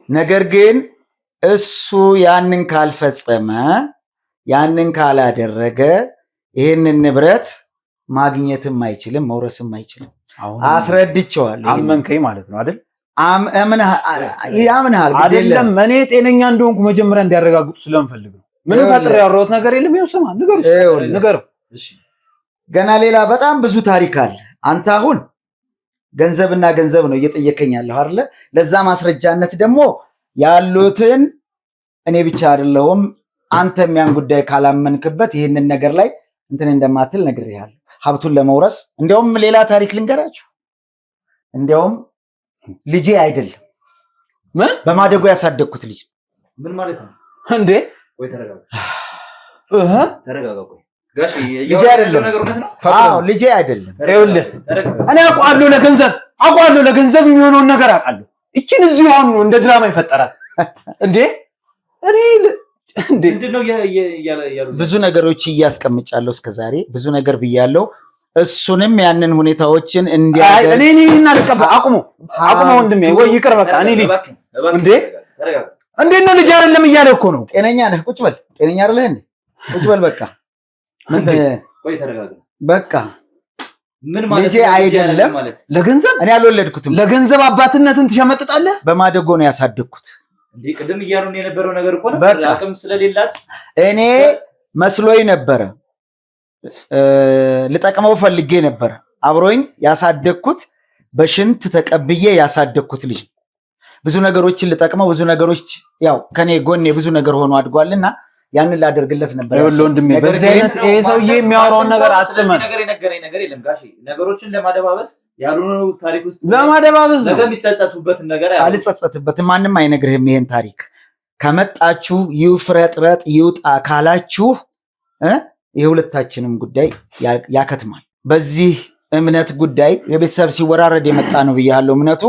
ነገር ግን እሱ ያንን ካልፈጸመ፣ ያንን ካላደረገ ይህንን ንብረት ማግኘትም አይችልም፣ መውረስም አይችልም። አስረድቼዋለሁ። አመንከኝ ማለት ነው አይደል? ያምናል አይደለም። እኔ ጤነኛ እንደሆንኩ መጀመሪያ እንዲያረጋግጡ ስለምፈልግ ነው። ምንም ፈጥሬ ያወራሁት ነገር የለም። ይኸው ስማ፣ ንገረው። ገና ሌላ በጣም ብዙ ታሪክ አለ። አንተ አሁን ገንዘብና ገንዘብ ነው እየጠየቀኝ ያለው አይደለ? ለዛ ማስረጃነት ደግሞ ያሉትን እኔ ብቻ አይደለሁም አንተም ያን ጉዳይ ካላመንክበት ይህንን ነገር ላይ እንትን እንደማትል ነግሬሃለሁ። ሀብቱን ለመውረስ እንዲያውም ሌላ ታሪክ ልንገራችሁ። እንዲያውም ልጄ አይደለም ምን በማደጎ ያሳደግኩት ልጅ። ምን ማለት ነው እንዴ? ወይ ተረጋጋ። ተረጋጋ። ጋሽ ልጄ አይደለም። አዎ ልጄ አይደለም። ይኸውልህ እኔ አውቃለሁ ለገንዘብ የሚሆነውን ነገር አውቃለሁ። እቺን እዚሁ አሁን ነው እንደ ድራማ ይፈጠራል እንዴ? እኔ ምንድነው ብዙ ነገሮች እያስቀምጫለሁ እስከዛሬ ብዙ ነገር ብያለሁ። እሱንም ያንን ሁኔታዎችን እንዲያደርግ እኔ ልቀበል። አቁሙ ወንድሜ፣ ወይ ይቅር በቃ። እኔ ልጅ እንዴት ነው ልጅ አይደለም እያለ እኮ ነው። ጤነኛ ነህ? ቁጭ በል። ጤነኛ አይደለህ እንዴ? ቁጭ በል በቃ። ቆይ ተረጋጋ። በቃ ምን ማለት ልጄ አይደለም። ለገንዘብ እኔ አልወለድኩትም። ለገንዘብ አባትነትን ትሸመጥጣለህ? በማደጎ ነው ያሳደግኩት። እንዴ ቅድም እያሉን የነበረው ነገር እኮ ነው። አቅም ስለሌላት እኔ መስሎኝ ነበረ። ልጠቅመው ፈልጌ ነበር። አብሮኝ ያሳደግኩት በሽንት ተቀብዬ ያሳደግኩት ልጅ ብዙ ነገሮችን ልጠቅመው ብዙ ነገሮች ያው ከኔ ጎኔ ብዙ ነገር ሆኖ አድጓልና ያንን ላደርግለት ነበር። ይኸውልህ ወንድሜ፣ በዚህ አይነት ይሄ ሰውዬ የሚያወራውን ነገር አትመን። ነገር የለም ጋሼ። ነገሮችን ለማደባበስ ያሉኑ ታሪክ ውስጥ ለማደባበስ ነገ የሚጸጸቱበት ነገር አልጸጸትበትም። ማንም አይነግርህም። ይሄን ታሪክ ከመጣችሁ ይፍረጥረጥ ይውጣ ካላችሁ የሁለታችንም ጉዳይ ያከትማል። በዚህ እምነት ጉዳይ የቤተሰብ ሲወራረድ የመጣ ነው ብያለሁ። እምነቱ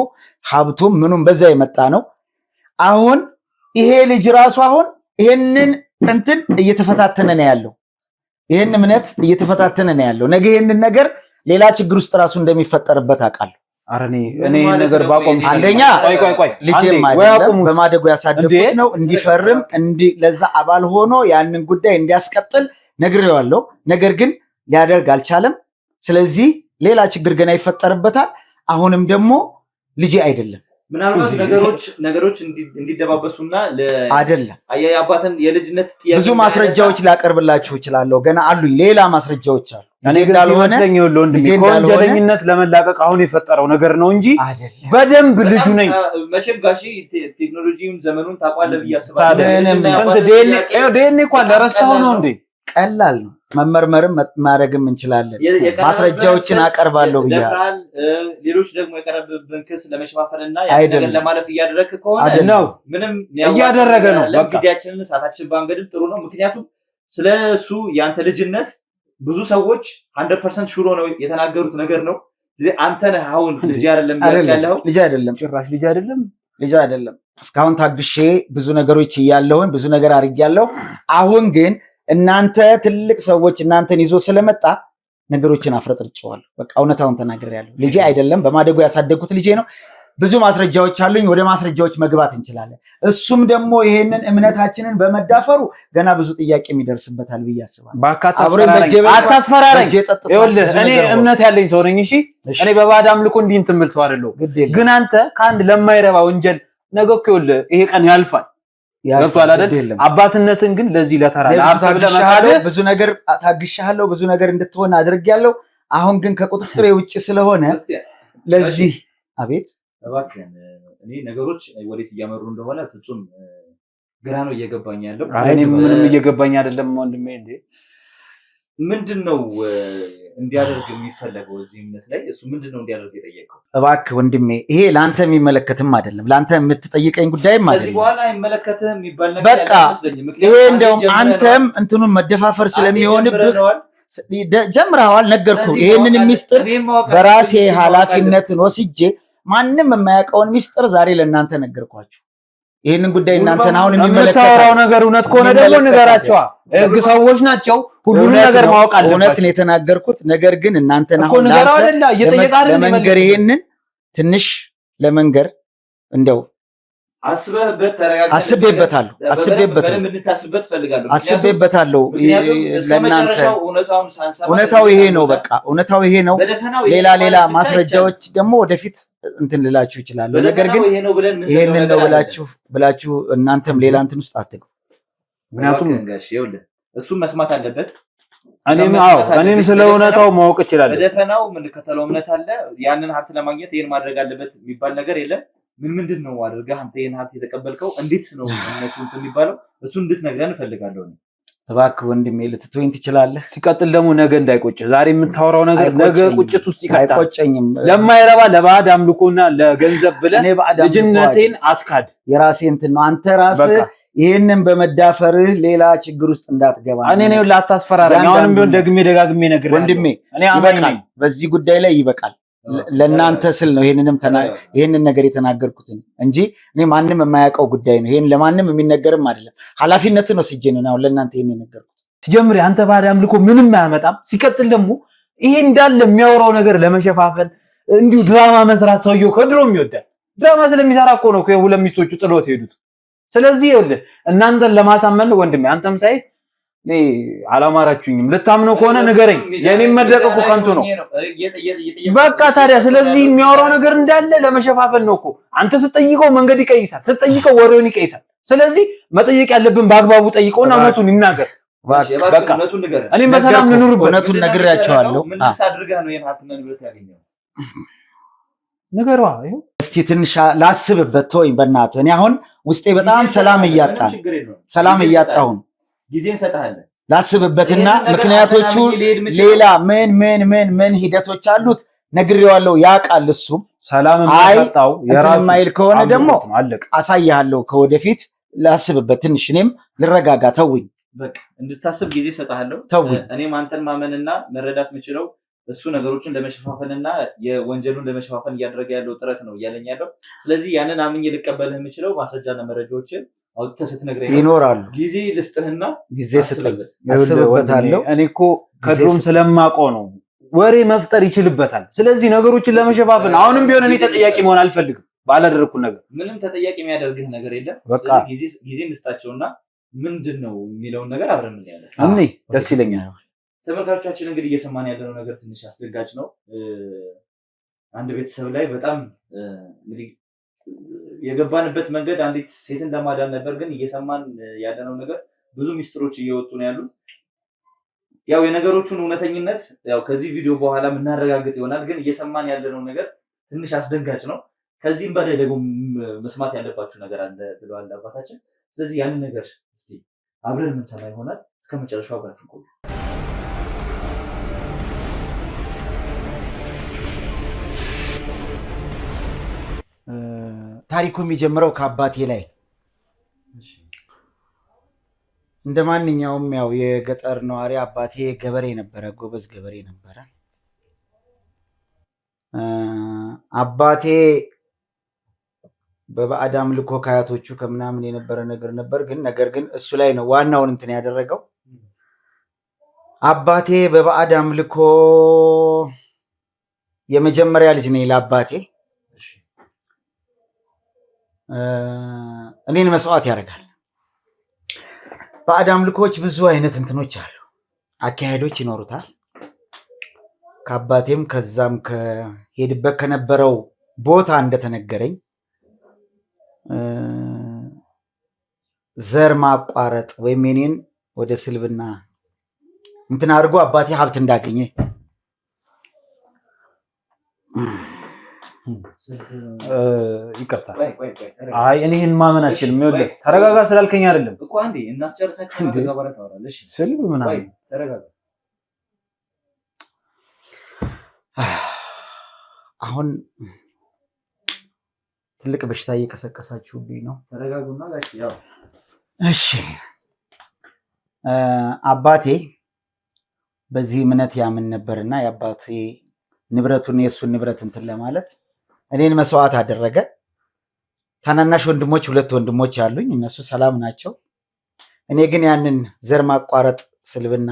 ሀብቱም ምኑም በዛ የመጣ ነው። አሁን ይሄ ልጅ ራሱ አሁን ይሄንን እንትን እየተፈታተነ ነው ያለው። ይሄን እምነት እየተፈታተነ ነው ያለው። ነገ ይሄንን ነገር ሌላ ችግር ውስጥ ራሱ እንደሚፈጠርበት አውቃለሁ። ኧረ እኔ ነገር ባቆም አንደኛ ቆይ ልጄም አይደለም በማደጎ ያሳደግኩት ነው። እንዲፈርም ለዛ አባል ሆኖ ያንን ጉዳይ እንዲያስቀጥል ነግሬዋለሁ። ነገር ግን ሊያደርግ አልቻለም። ስለዚህ ሌላ ችግር ገና ይፈጠርበታል። አሁንም ደግሞ ልጄ አይደለም። ምናልባት ነገሮች እንዲደባበሱና አይደለም የአባትን የልጅነት ጥያቄ ብዙ ማስረጃዎች ላቀርብላችሁ እችላለሁ። ገና አሉኝ ሌላ ማስረጃዎች አሉ። እኔ ግን ሲመስለኝ ከወንጀለኝነት ለመላቀቅ አሁን የፈጠረው ነገር ነው እንጂ በደንብ ልጁ ነኝ። መቼም ጋሺ ቴክኖሎጂውን ዘመኑን ታውቃለህ ብዬ አስባለሁ። ስንት ዲኤንኤ እኮ አለ። ረስተኸው ነው እንዴ? ቀላል ነው። መመርመርም ማድረግም እንችላለን። ማስረጃዎችን አቀርባለሁ ብያለሁ። ሌሎች ደግሞ የቀረበብን ክስ ለመሸፋፈንና ያንን ለማለፍ እያደረግክ ከሆነ ነው ምንም እያደረገ ነው። ጊዜያችንን ሰዓታችንን ባንገድል ጥሩ ነው። ምክንያቱም ስለሱ ያንተ ልጅነት ብዙ ሰዎች 100% ሹሮ ነው የተናገሩት ነገር ነው። አንተ ነህ አሁን ልጅ አይደለም ያለው። ልጅ አይደለም፣ ጭራሽ ልጅ አይደለም። እስካሁን ታግሼ ብዙ ነገሮች እያለሁኝ ብዙ ነገር አድርጌያለሁ። አሁን ግን እናንተ ትልቅ ሰዎች እናንተን ይዞ ስለመጣ ነገሮችን አፍረጥርጨዋለሁ። በቃ እውነታውን ተናግሬያለሁ። ልጄ አይደለም፣ በማደጎ ያሳደግኩት ልጄ ነው። ብዙ ማስረጃዎች አሉኝ። ወደ ማስረጃዎች መግባት እንችላለን። እሱም ደግሞ ይሄንን እምነታችንን በመዳፈሩ ገና ብዙ ጥያቄ የሚደርስበታል ብዬ አስባለሁ። አታስፈራራኝ። ይኸውልህ እኔ እምነት ያለኝ ሰው ነኝ። እሺ እኔ በባዕድ አምልኮ እንዲህ እንትን የምል ሰው አይደለሁም። ግን አንተ ከአንድ ለማይረባ ወንጀል ነገ እኮ ይኸውልህ ይሄ ቀን ያልፋል። ገብቷል አይደል? አባትነትን ግን ለዚህ ለተራ ብዙ ነገር ታግሻለሁ፣ ብዙ ነገር እንድትሆን አድርጌያለሁ። አሁን ግን ከቁጥጥሬ ውጭ ስለሆነ ለዚህ አቤት እባክህን እኔ ነገሮች ወዴት እያመሩ እንደሆነ ፍጹም ግራ ነው እየገባኝ ያለው። እኔ ምንም እየገባኝ አይደለም ወንድሜ። እንዴ ምንድነው እንዲያደርግ የሚፈለገው እዚህ እምነት ላይ? እሱ ምንድነው እንዲያደርግ የጠየቀው? እባክህ ወንድሜ ይሄ ለአንተ የሚመለከትም አይደለም፣ ለአንተ የምትጠይቀኝ ጉዳይም አይደለም። ከዚህ በኋላ አይመለከትም የሚባል ነገር በቃ ይሄ እንደውም አንተም እንትኑን መደፋፈር ስለሚሆንብህ ጀምረዋል። ነገርኩህ። ይሄንን ሚስጥር በራሴ ኃላፊነትን ወስጄ ማንም የማያውቀውን ሚስጥር ዛሬ ለእናንተ ነገርኳችሁ። ይሄንን ጉዳይ እናንተን አሁን የምታወራው ነገር እውነት ከሆነ ደግሞ ንገራቸው። ህግ ሰዎች ናቸው፣ ሁሉንም ነገር ማወቅ አለባቸው። እውነት ነው የተናገርኩት። ነገር ግን እናንተን አሁን ለመንገር ይሄንን ትንሽ ለመንገር እንደው አስቤበታለሁ ለእናንተ እውነታው ይሄ ነው። በቃ እውነታው ይሄ ነው። ሌላ ማስረጃዎች ደግሞ ወደፊት እንትን ልላችሁ ይችላሉ። ነገር ግን ይሄንን ነው ብላችሁ እናንተም ሌላ እንትን ውስጥ አትግቡ። ምክንያቱም እሱም መስማት አለበት። እኔም ስለ እውነታው ማወቅ እችላለሁ። በደፈናው የምንከተለው እምነት አለ። ያንን ሀብት ለማግኘት ይሄን ማድረግ አለበት የሚባል ነገር የለም። ምንድን ነው አድርገህ አንተ ይሄን ሀብት የተቀበልከው እንዴት ነው እምነቱ የሚባለው? እሱ እንድትነግረን እፈልጋለሁ። እባክህ ወንድሜ ልትተወኝ ትችላለህ። ሲቀጥል ደግሞ ነገ እንዳይቆጭ፣ ዛሬ የምታወራው ነገር ነገ ቁጭት ውስጥ ይከታል። አይቆጨኝም። ለማይረባ ለባዕድ አምልኮና ለገንዘብ ብለህ ልጅነቴን አትካድ። የራሴ እንትን ነው። አንተ ራስህ ይሄንን በመዳፈርህ ሌላ ችግር ውስጥ እንዳትገባ እኔ ነው ላታስፈራራኝ። አሁንም ቢሆን ደግሜ ደጋግሜ ነግሬሃለሁ ወንድሜ፣ ይበቃል። በዚህ ጉዳይ ላይ ይበቃል። ለእናንተ ስል ነው ይሄንን ነገር የተናገርኩት እንጂ እኔ ማንም የማያውቀው ጉዳይ ነው። ይሄን ለማንም የሚነገርም አይደለም። ኃላፊነት ነው ሲጀን ነው ለእናንተ ይሄን የነገርኩት። ሲጀምር አንተ ባዕድ አምልኮ ምንም አያመጣም። ሲቀጥል ደግሞ ይሄ እንዳለ የሚያወራው ነገር ለመሸፋፈን እንዲሁ ድራማ መስራት ሰውየው ከድሮም ይወዳል። ድራማ ስለሚሰራ እኮ ነው የሁለት ሚስቶቹ ጥሎት ሄዱት። ስለዚህ ይኸውልህ እናንተን ለማሳመን ወንድሜ አንተም ሳይ አላማራችሁኝም ልታምነው ከሆነ ንገረኝ። የኔም መደቀቁ ከንቱ ነው። በቃ ታዲያ ስለዚህ የሚያወራው ነገር እንዳለ ለመሸፋፈል ነው እኮ። አንተ ስትጠይቀው መንገድ ይቀይሳል፣ ስትጠይቀው ወሬውን ይቀይሳል። ስለዚህ መጠየቅ ያለብን በአግባቡ ጠይቀውና እውነቱን ይናገር። በቃ እኔም በሰላም ልኑርበት። እውነቱን ነግሬያቸዋለሁ። ምን አድርገህ ነው የሀብትና ንብረት ያገኘው? ነገሯ እስቲ ትንሽ ላስብበት ተወኝ በእናትህ። እኔ አሁን ውስጤ በጣም ሰላም እያጣሁ ጊዜን ሰጣለህ ላስብበትና ምክንያቶቹ ሌላ ምን ሂደቶች አሉት ነግሬዋለሁ። ያውቃል እሱም ሰላም የሚያጣው የራሱ ማይል ከሆነ ደግሞ አሳያለሁ። ከወደፊት ላስብበት ትንሽ እኔም ልረጋጋ። ተውኝ በቃ እንድታስብ ጊዜ ሰጣለሁ። እኔም አንተን ማመንና መረዳት የምችለው እሱ ነገሮችን ለመሸፋፈንና የወንጀሉን ለመሸፋፈን እያደረገ ያለው ጥረት ነው እያለኝ ያለው። ስለዚህ ያንን አምኜ ልቀበልህ የምችለው ማስረጃና መረጃዎችን አውጥተህ ስትነግረኝ ይኖራሉ። ጊዜ ልስጥህና ጊዜ ስጠኝ፣ አስብበታለሁ። እኔ እኮ ከድሮም ስለማውቀው ነው። ወሬ መፍጠር ይችልበታል። ስለዚህ ነገሮችን ለመሸፋፈን አሁንም ቢሆን እኔ ተጠያቂ መሆን አልፈልግም ባላደረኩት ነገር። ምንም ተጠያቂ የሚያደርግህ ነገር የለም። በቃ ጊዜ እንስጣቸውና ምንድነው የሚለውን ነገር አብረን እናያለን። እኔ ደስ ይለኛል። ተመልካቾቻችን እንግዲህ እየሰማን ያለነው ነገር ትንሽ አስደንጋጭ ነው። አንድ ቤተሰብ ላይ በጣም እንግዲህ የገባንበት መንገድ አንዲት ሴትን ለማዳን ነበር፣ ግን እየሰማን ያለነው ነገር ብዙ ሚስጥሮች እየወጡ ነው ያሉት። ያው የነገሮቹን እውነተኝነት ያው ከዚህ ቪዲዮ በኋላ የምናረጋግጥ ይሆናል፣ ግን እየሰማን ያለነው ነገር ትንሽ አስደንጋጭ ነው። ከዚህም በላይ ደግሞ መስማት ያለባችሁ ነገር አለ ብለዋል አባታችን። ስለዚህ ያንን ነገር እስቲ አብረን የምንሰማ ይሆናል። እስከ መጨረሻው አብራችሁ ቆዩ። ታሪኩ የሚጀምረው ከአባቴ ላይ እንደ ማንኛውም ያው የገጠር ነዋሪ አባቴ ገበሬ ነበረ፣ ጎበዝ ገበሬ ነበረ። አባቴ በባዕድ አምልኮ ከአያቶቹ ከምናምን የነበረ ነገር ግን እሱ ላይ ነው ዋናውን እንትን ያደረገው። አባቴ በባዕድ አምልኮ የመጀመሪያ ልጅ ነኝ ለአባቴ። እኔን መስዋዕት ያደርጋል። ባዕድ አምልኮች ብዙ አይነት እንትኖች አሉ፣ አካሄዶች ይኖሩታል። ከአባቴም ከዛም ከሄድበት ከነበረው ቦታ እንደተነገረኝ ዘር ማቋረጥ ወይም የኔን ወደ ስልብና እንትን አድርጎ አባቴ ሀብት እንዳገኘ ይቅርታ። አይ እኔ ይሄን ማመን አልችልም። ይኸውልህ ተረጋጋ ስላልከኝ አይደለም እኮ አንዴ እናስጨርሳችሁ ከዛ በኋላ ታወራለሽ። ስልብ ምናምን ተረጋጋ። አሁን ትልቅ በሽታ እየቀሰቀሳችሁብኝ ነው። ተረጋጉና ጋሽ ያው እሺ። አባቴ በዚህ እምነት ያምን ነበርና የአባቴ ንብረቱን የእሱን ንብረት እንትን ለማለት እኔን መስዋዕት አደረገ። ታናናሽ ወንድሞች 2 ወንድሞች አሉኝ፣ እነሱ ሰላም ናቸው። እኔ ግን ያንን ዘር ማቋረጥ ስልብና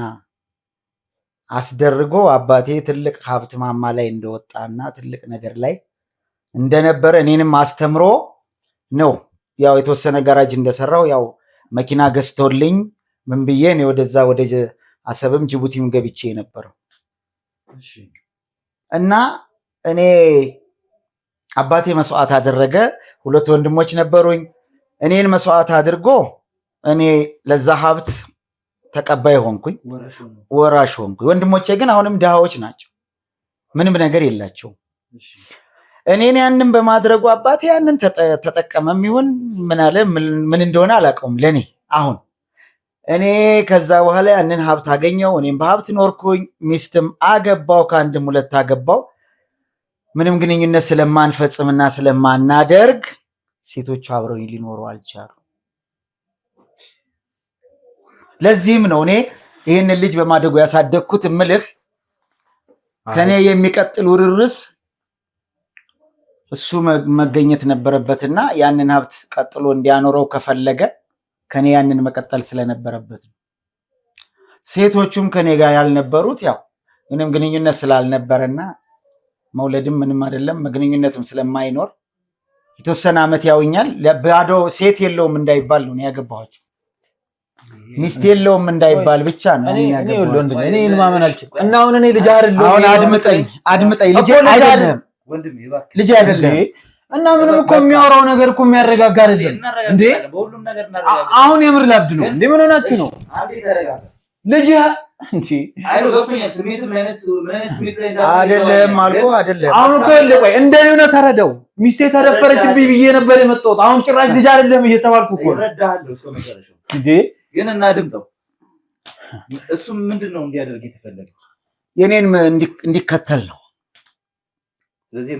አስደርጎ አባቴ ትልቅ ሀብት ማማ ላይ እንደወጣና ትልቅ ነገር ላይ እንደነበረ እኔንም አስተምሮ ነው ያው የተወሰነ ጋራጅ እንደሰራው ያው መኪና ገዝቶልኝ ምን ብዬ እኔ ወደዛ ወደ አሰብም ጅቡቲም ገብቼ የነበረው እና እኔ አባቴ መስዋዕት አደረገ። 2 ወንድሞች ነበሩኝ። እኔን መስዋዕት አድርጎ እኔ ለዛ ሀብት ተቀባይ ሆንኩኝ፣ ወራሽ ሆንኩኝ። ወንድሞቼ ግን አሁንም ድሃዎች ናቸው፣ ምንም ነገር የላቸውም። እኔን ያንን በማድረጉ አባቴ ያንን ተጠቀመም ይሁን ምን አለ ምን እንደሆነ አላውቀውም። ለኔ አሁን እኔ ከዛ በኋላ ያንን ሀብት አገኘው፣ እኔም በሀብት ኖርኩኝ፣ ሚስትም አገባው፣ ከአንድም 2 አገባው። ምንም ግንኙነት ስለማንፈጽምና ስለማናደርግ ሴቶቹ አብረው ሊኖሩ አልቻሉ። ለዚህም ነው እኔ ይህንን ልጅ በማደጉ ያሳደግኩት እምልህ ከኔ የሚቀጥል ውርርስ እሱ መገኘት ነበረበትና ያንን ሀብት ቀጥሎ እንዲያኖረው ከፈለገ ከኔ ያንን መቀጠል ስለነበረበት ነው። ሴቶቹም ከኔ ጋር ያልነበሩት ያው ምንም ግንኙነት ስላልነበረና መውለድም ምንም አይደለም ግንኙነትም ስለማይኖር የተወሰነ ዓመት ያውኛል። ባዶ ሴት የለውም እንዳይባል ነው ያገባኋቸው። ሚስት የለውም እንዳይባል ብቻ ነው እኔ ያገባኋቸው። እኔ ማመን አልችልም። እና አሁን እኔ ልጅ አይደለም። አሁን አድምጠኝ ልጅ አይደለም ልጅ አይደለም። እና ምንም እኮ የሚያወራው ነገር እኮ የሚያረጋጋ አይደለም እንዴ? አሁን የምር ላብድ ነው እንዴ? ምን ሆናችሁ ነው? ልጅ እንጂ አይደለም አልኩ አይደለም። አሁን እኮ ቆይ እንደኔ ነው ተረዳው። ሚስቴ ተደፈረችብኝ ብዬ ነበር የመጣሁት። አሁን ጭራሽ ልጅ አይደለም እየተባልኩ እኮ ነው እንዴ? ግን እናድምጠው። እሱ ምንድነው እንዲያደርግ የተፈለገው? የኔን እንዲከተል ነው። ስለዚህ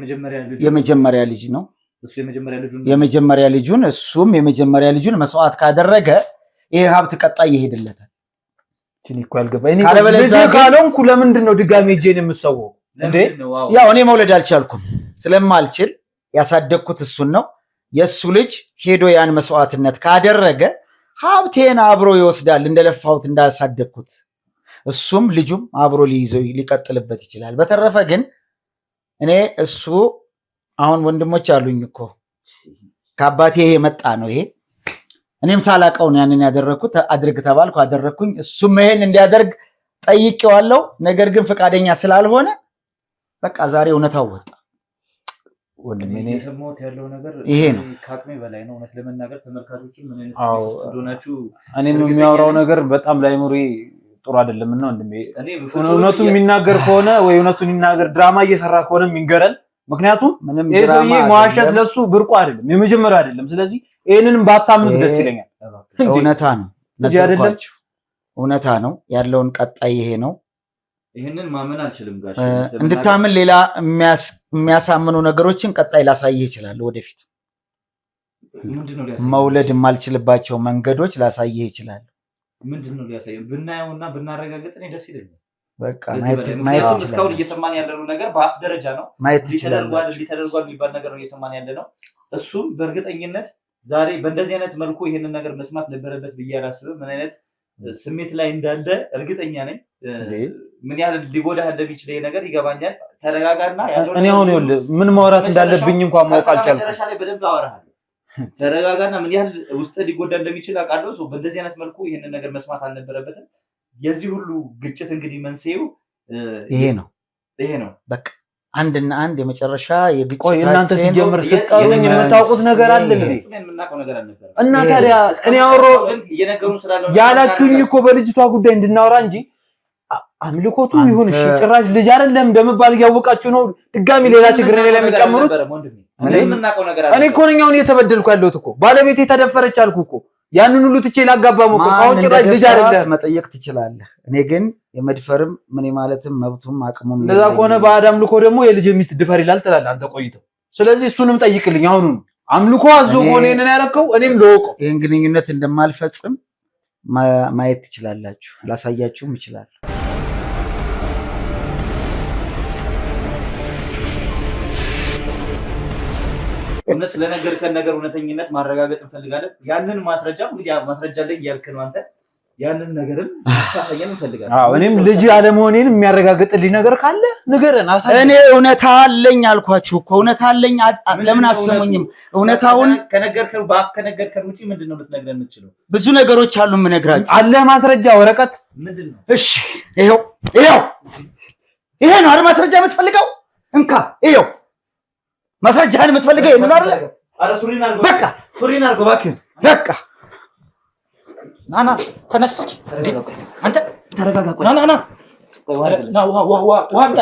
የመጀመሪያ ልጅ ነው። እሱ የመጀመሪያ ልጁን እሱም የመጀመሪያ ልጁን መስዋዕት ካደረገ ይሄ ሀብት ቀጣይ ይሄድለታል። እኔ እኮ አልገባኝ። ልጅ ካልሆንኩ ለምንድን ነው ድጋሜ እጄን የምሰወው እንዴ? ያው እኔ መውለድ አልቻልኩም። ስለማልችል ያሳደግኩት እሱን ነው። የእሱ ልጅ ሄዶ ያን መስዋዕትነት ካደረገ ሀብቴን አብሮ ይወስዳል፣ እንደለፋሁት እንዳሳደግኩት። እሱም ልጁም አብሮ ሊይዘው ሊቀጥልበት ይችላል። በተረፈ ግን እኔ እሱ አሁን ወንድሞች አሉኝ እኮ ከአባቴ የመጣ ነው ይሄ። እኔም ሳላቀው ነው ያንን ያደረኩት። አድርግ ተባልኩ አደረኩኝ። እሱም ይሄን እንዲያደርግ ጠይቄዋለሁ። ነገር ግን ፈቃደኛ ስላልሆነ በቃ ዛሬ እውነታው ወጣ። ወንድሜ የሰማሁት ያለው ነገር ይሄ ነው። ከአቅሜ በላይ ነው። እውነት ለመናገር ተመልካቾችም ምን አይነት ሆናችሁ እኔም የሚያወራው ነገር በጣም ላይሙሪ ጥሩ አይደለም እና ወንድሜ እውነቱን የሚናገር ከሆነ ወይ እውነቱን የሚናገር ድራማ እየሰራ ከሆነ የሚንገረን። ምክንያቱም ይሄ ሰውዬ መዋሸት ለሱ ብርቁ አይደለም፣ የመጀመሪያ አይደለም። ስለዚህ ይሄንንም ባታምኑት ደስ ይለኛል። እውነታ ነው ነገርኳችሁ፣ እውነታ ነው ያለውን ቀጣይ ይሄ ነው። ይሄንን ማመን አልችልም ጋሽ። እንድታምን ሌላ የሚያሳምኑ ነገሮችን ቀጣይ ላሳይህ ይችላል። ወደፊት መውለድ የማልችልባቸው መንገዶች ላሳይህ ይችላል። ምንድነው ሊያሳየው? ብናየውና ብናረጋግጥ እኔ ደስ ይለኛል። በቃ ማየት እስካሁን እየሰማን ያለነው ነገር በአፍ ደረጃ ነው። ሊተደርጓል የሚባል ነገር ነው እየሰማን ያለ ነው። እሱም በእርግጠኝነት ዛሬ በእንደዚህ አይነት መልኩ ይሄንን ነገር መስማት ነበረበት ብዬ አላስብም። ምን አይነት ስሜት ላይ እንዳለ እርግጠኛ ነኝ። ምን ያህል ሊጎዳህ እንደሚችል ይሄ ነገር ይገባኛል። ተረጋጋና እኔ አሁን ምን ማውራት እንዳለብኝ እንኳን ማወቅ አልቻልኩም። መጨረሻ ላይ በደንብ አወራሃለሁ። ተረጋጋና ምን ያህል ውስጥ ሊጎዳ እንደሚችል አውቃለሁ። በእንደዚህ አይነት መልኩ ይሄንን ነገር መስማት አልነበረበትም። የዚህ ሁሉ ግጭት እንግዲህ መንስኤው ይሄ ነው። በቃ አንድና አንድ የመጨረሻ የግጭታችን። እናንተ ሲጀምር ስጠሩኝ የምታውቁት ነገር አለ እና ታዲያ እኔ አወራሁ ያላችሁኝ እኮ በልጅቷ ጉዳይ እንድናወራ እንጂ አምልኮቱ ይሁን እሺ፣ ጭራሽ ልጅ አይደለም እንደምባል እያወቃችሁ ነው ድጋሚ ሌላ ችግር ላይ የሚጨምሩት። እኔ እኮ ነኝ አሁን እየተበደልኩ ያለሁት እኮ። ባለቤቴ ተደፈረች አልኩ እኮ። ያንን ሁሉ ትቼ ላጋባም እኮ አሁን ጭራሽ ልጅ አይደለም መጠየቅ ትችላለህ። እኔ ግን የመድፈርም ምን ማለትም መብቱም አቅሙም ለዛ ከሆነ ባዕድ አምልኮ ደግሞ የልጅ ሚስት ድፈር ይላል ትላለህ አንተ ቆይተው። ስለዚህ እሱንም ጠይቅልኝ። አሁን አምልኮ አዞ ሆነ እኔን ያረከው እኔም ለወቀው ይሄን ግንኙነት እንደማልፈጽም ማየት ትችላላችሁ። ላሳያችሁም ይችላል። እውነት ስለነገርከን ነገር እውነተኝነት ማረጋገጥ እንፈልጋለን። ያንን ማስረጃ እንግዲህ ማስረጃ ላይ እያልክ ነው አንተ። ያንን ነገርን ታሳየን እንፈልጋለን። አዎ እኔም ልጅ አለመሆኔን የሚያረጋግጥልኝ ነገር ካለ ንገረን። እኔ እውነታ አለኝ አልኳችሁ እኮ እውነታ አለኝ። ለምን አሰሙኝም? እውነታውን ከነገርከን ውጪ ምንድነው ልትነግረን የምትችለው? ብዙ ነገሮች አሉ የምነግራችሁ። አለ ማስረጃ ወረቀት ምንድነው? እሺ ይሄው ይሄ ነው አይደል ማስረጃ የምትፈልገው? እንካ ይሄው ማስረጃህን የምትፈልገው ይሄን ነው አይደል? ኧረ ሱሪን አድርገው፣ በቃ ሱሪን አድርገው እባክህ። በቃ ናና ተነስ እስኪ አንተ ተረጋጋ። ቆይ ናና ና ውሃ አምጣ።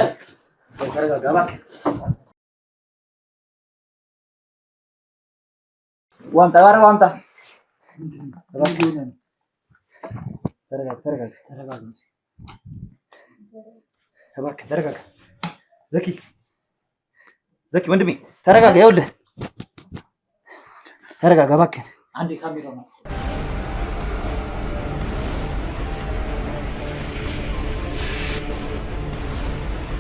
ተረጋጋ እባክህ። ውሃ አምጣ፣ ኧረ ውሃ አምጣ። ተረጋጋ እባክህ፣ ተረጋጋ። ዘኪ ወንድሜ ተረጋጋ። ይኸውልህ ተረጋጋ እባክህ። አንዴ ካሜራውን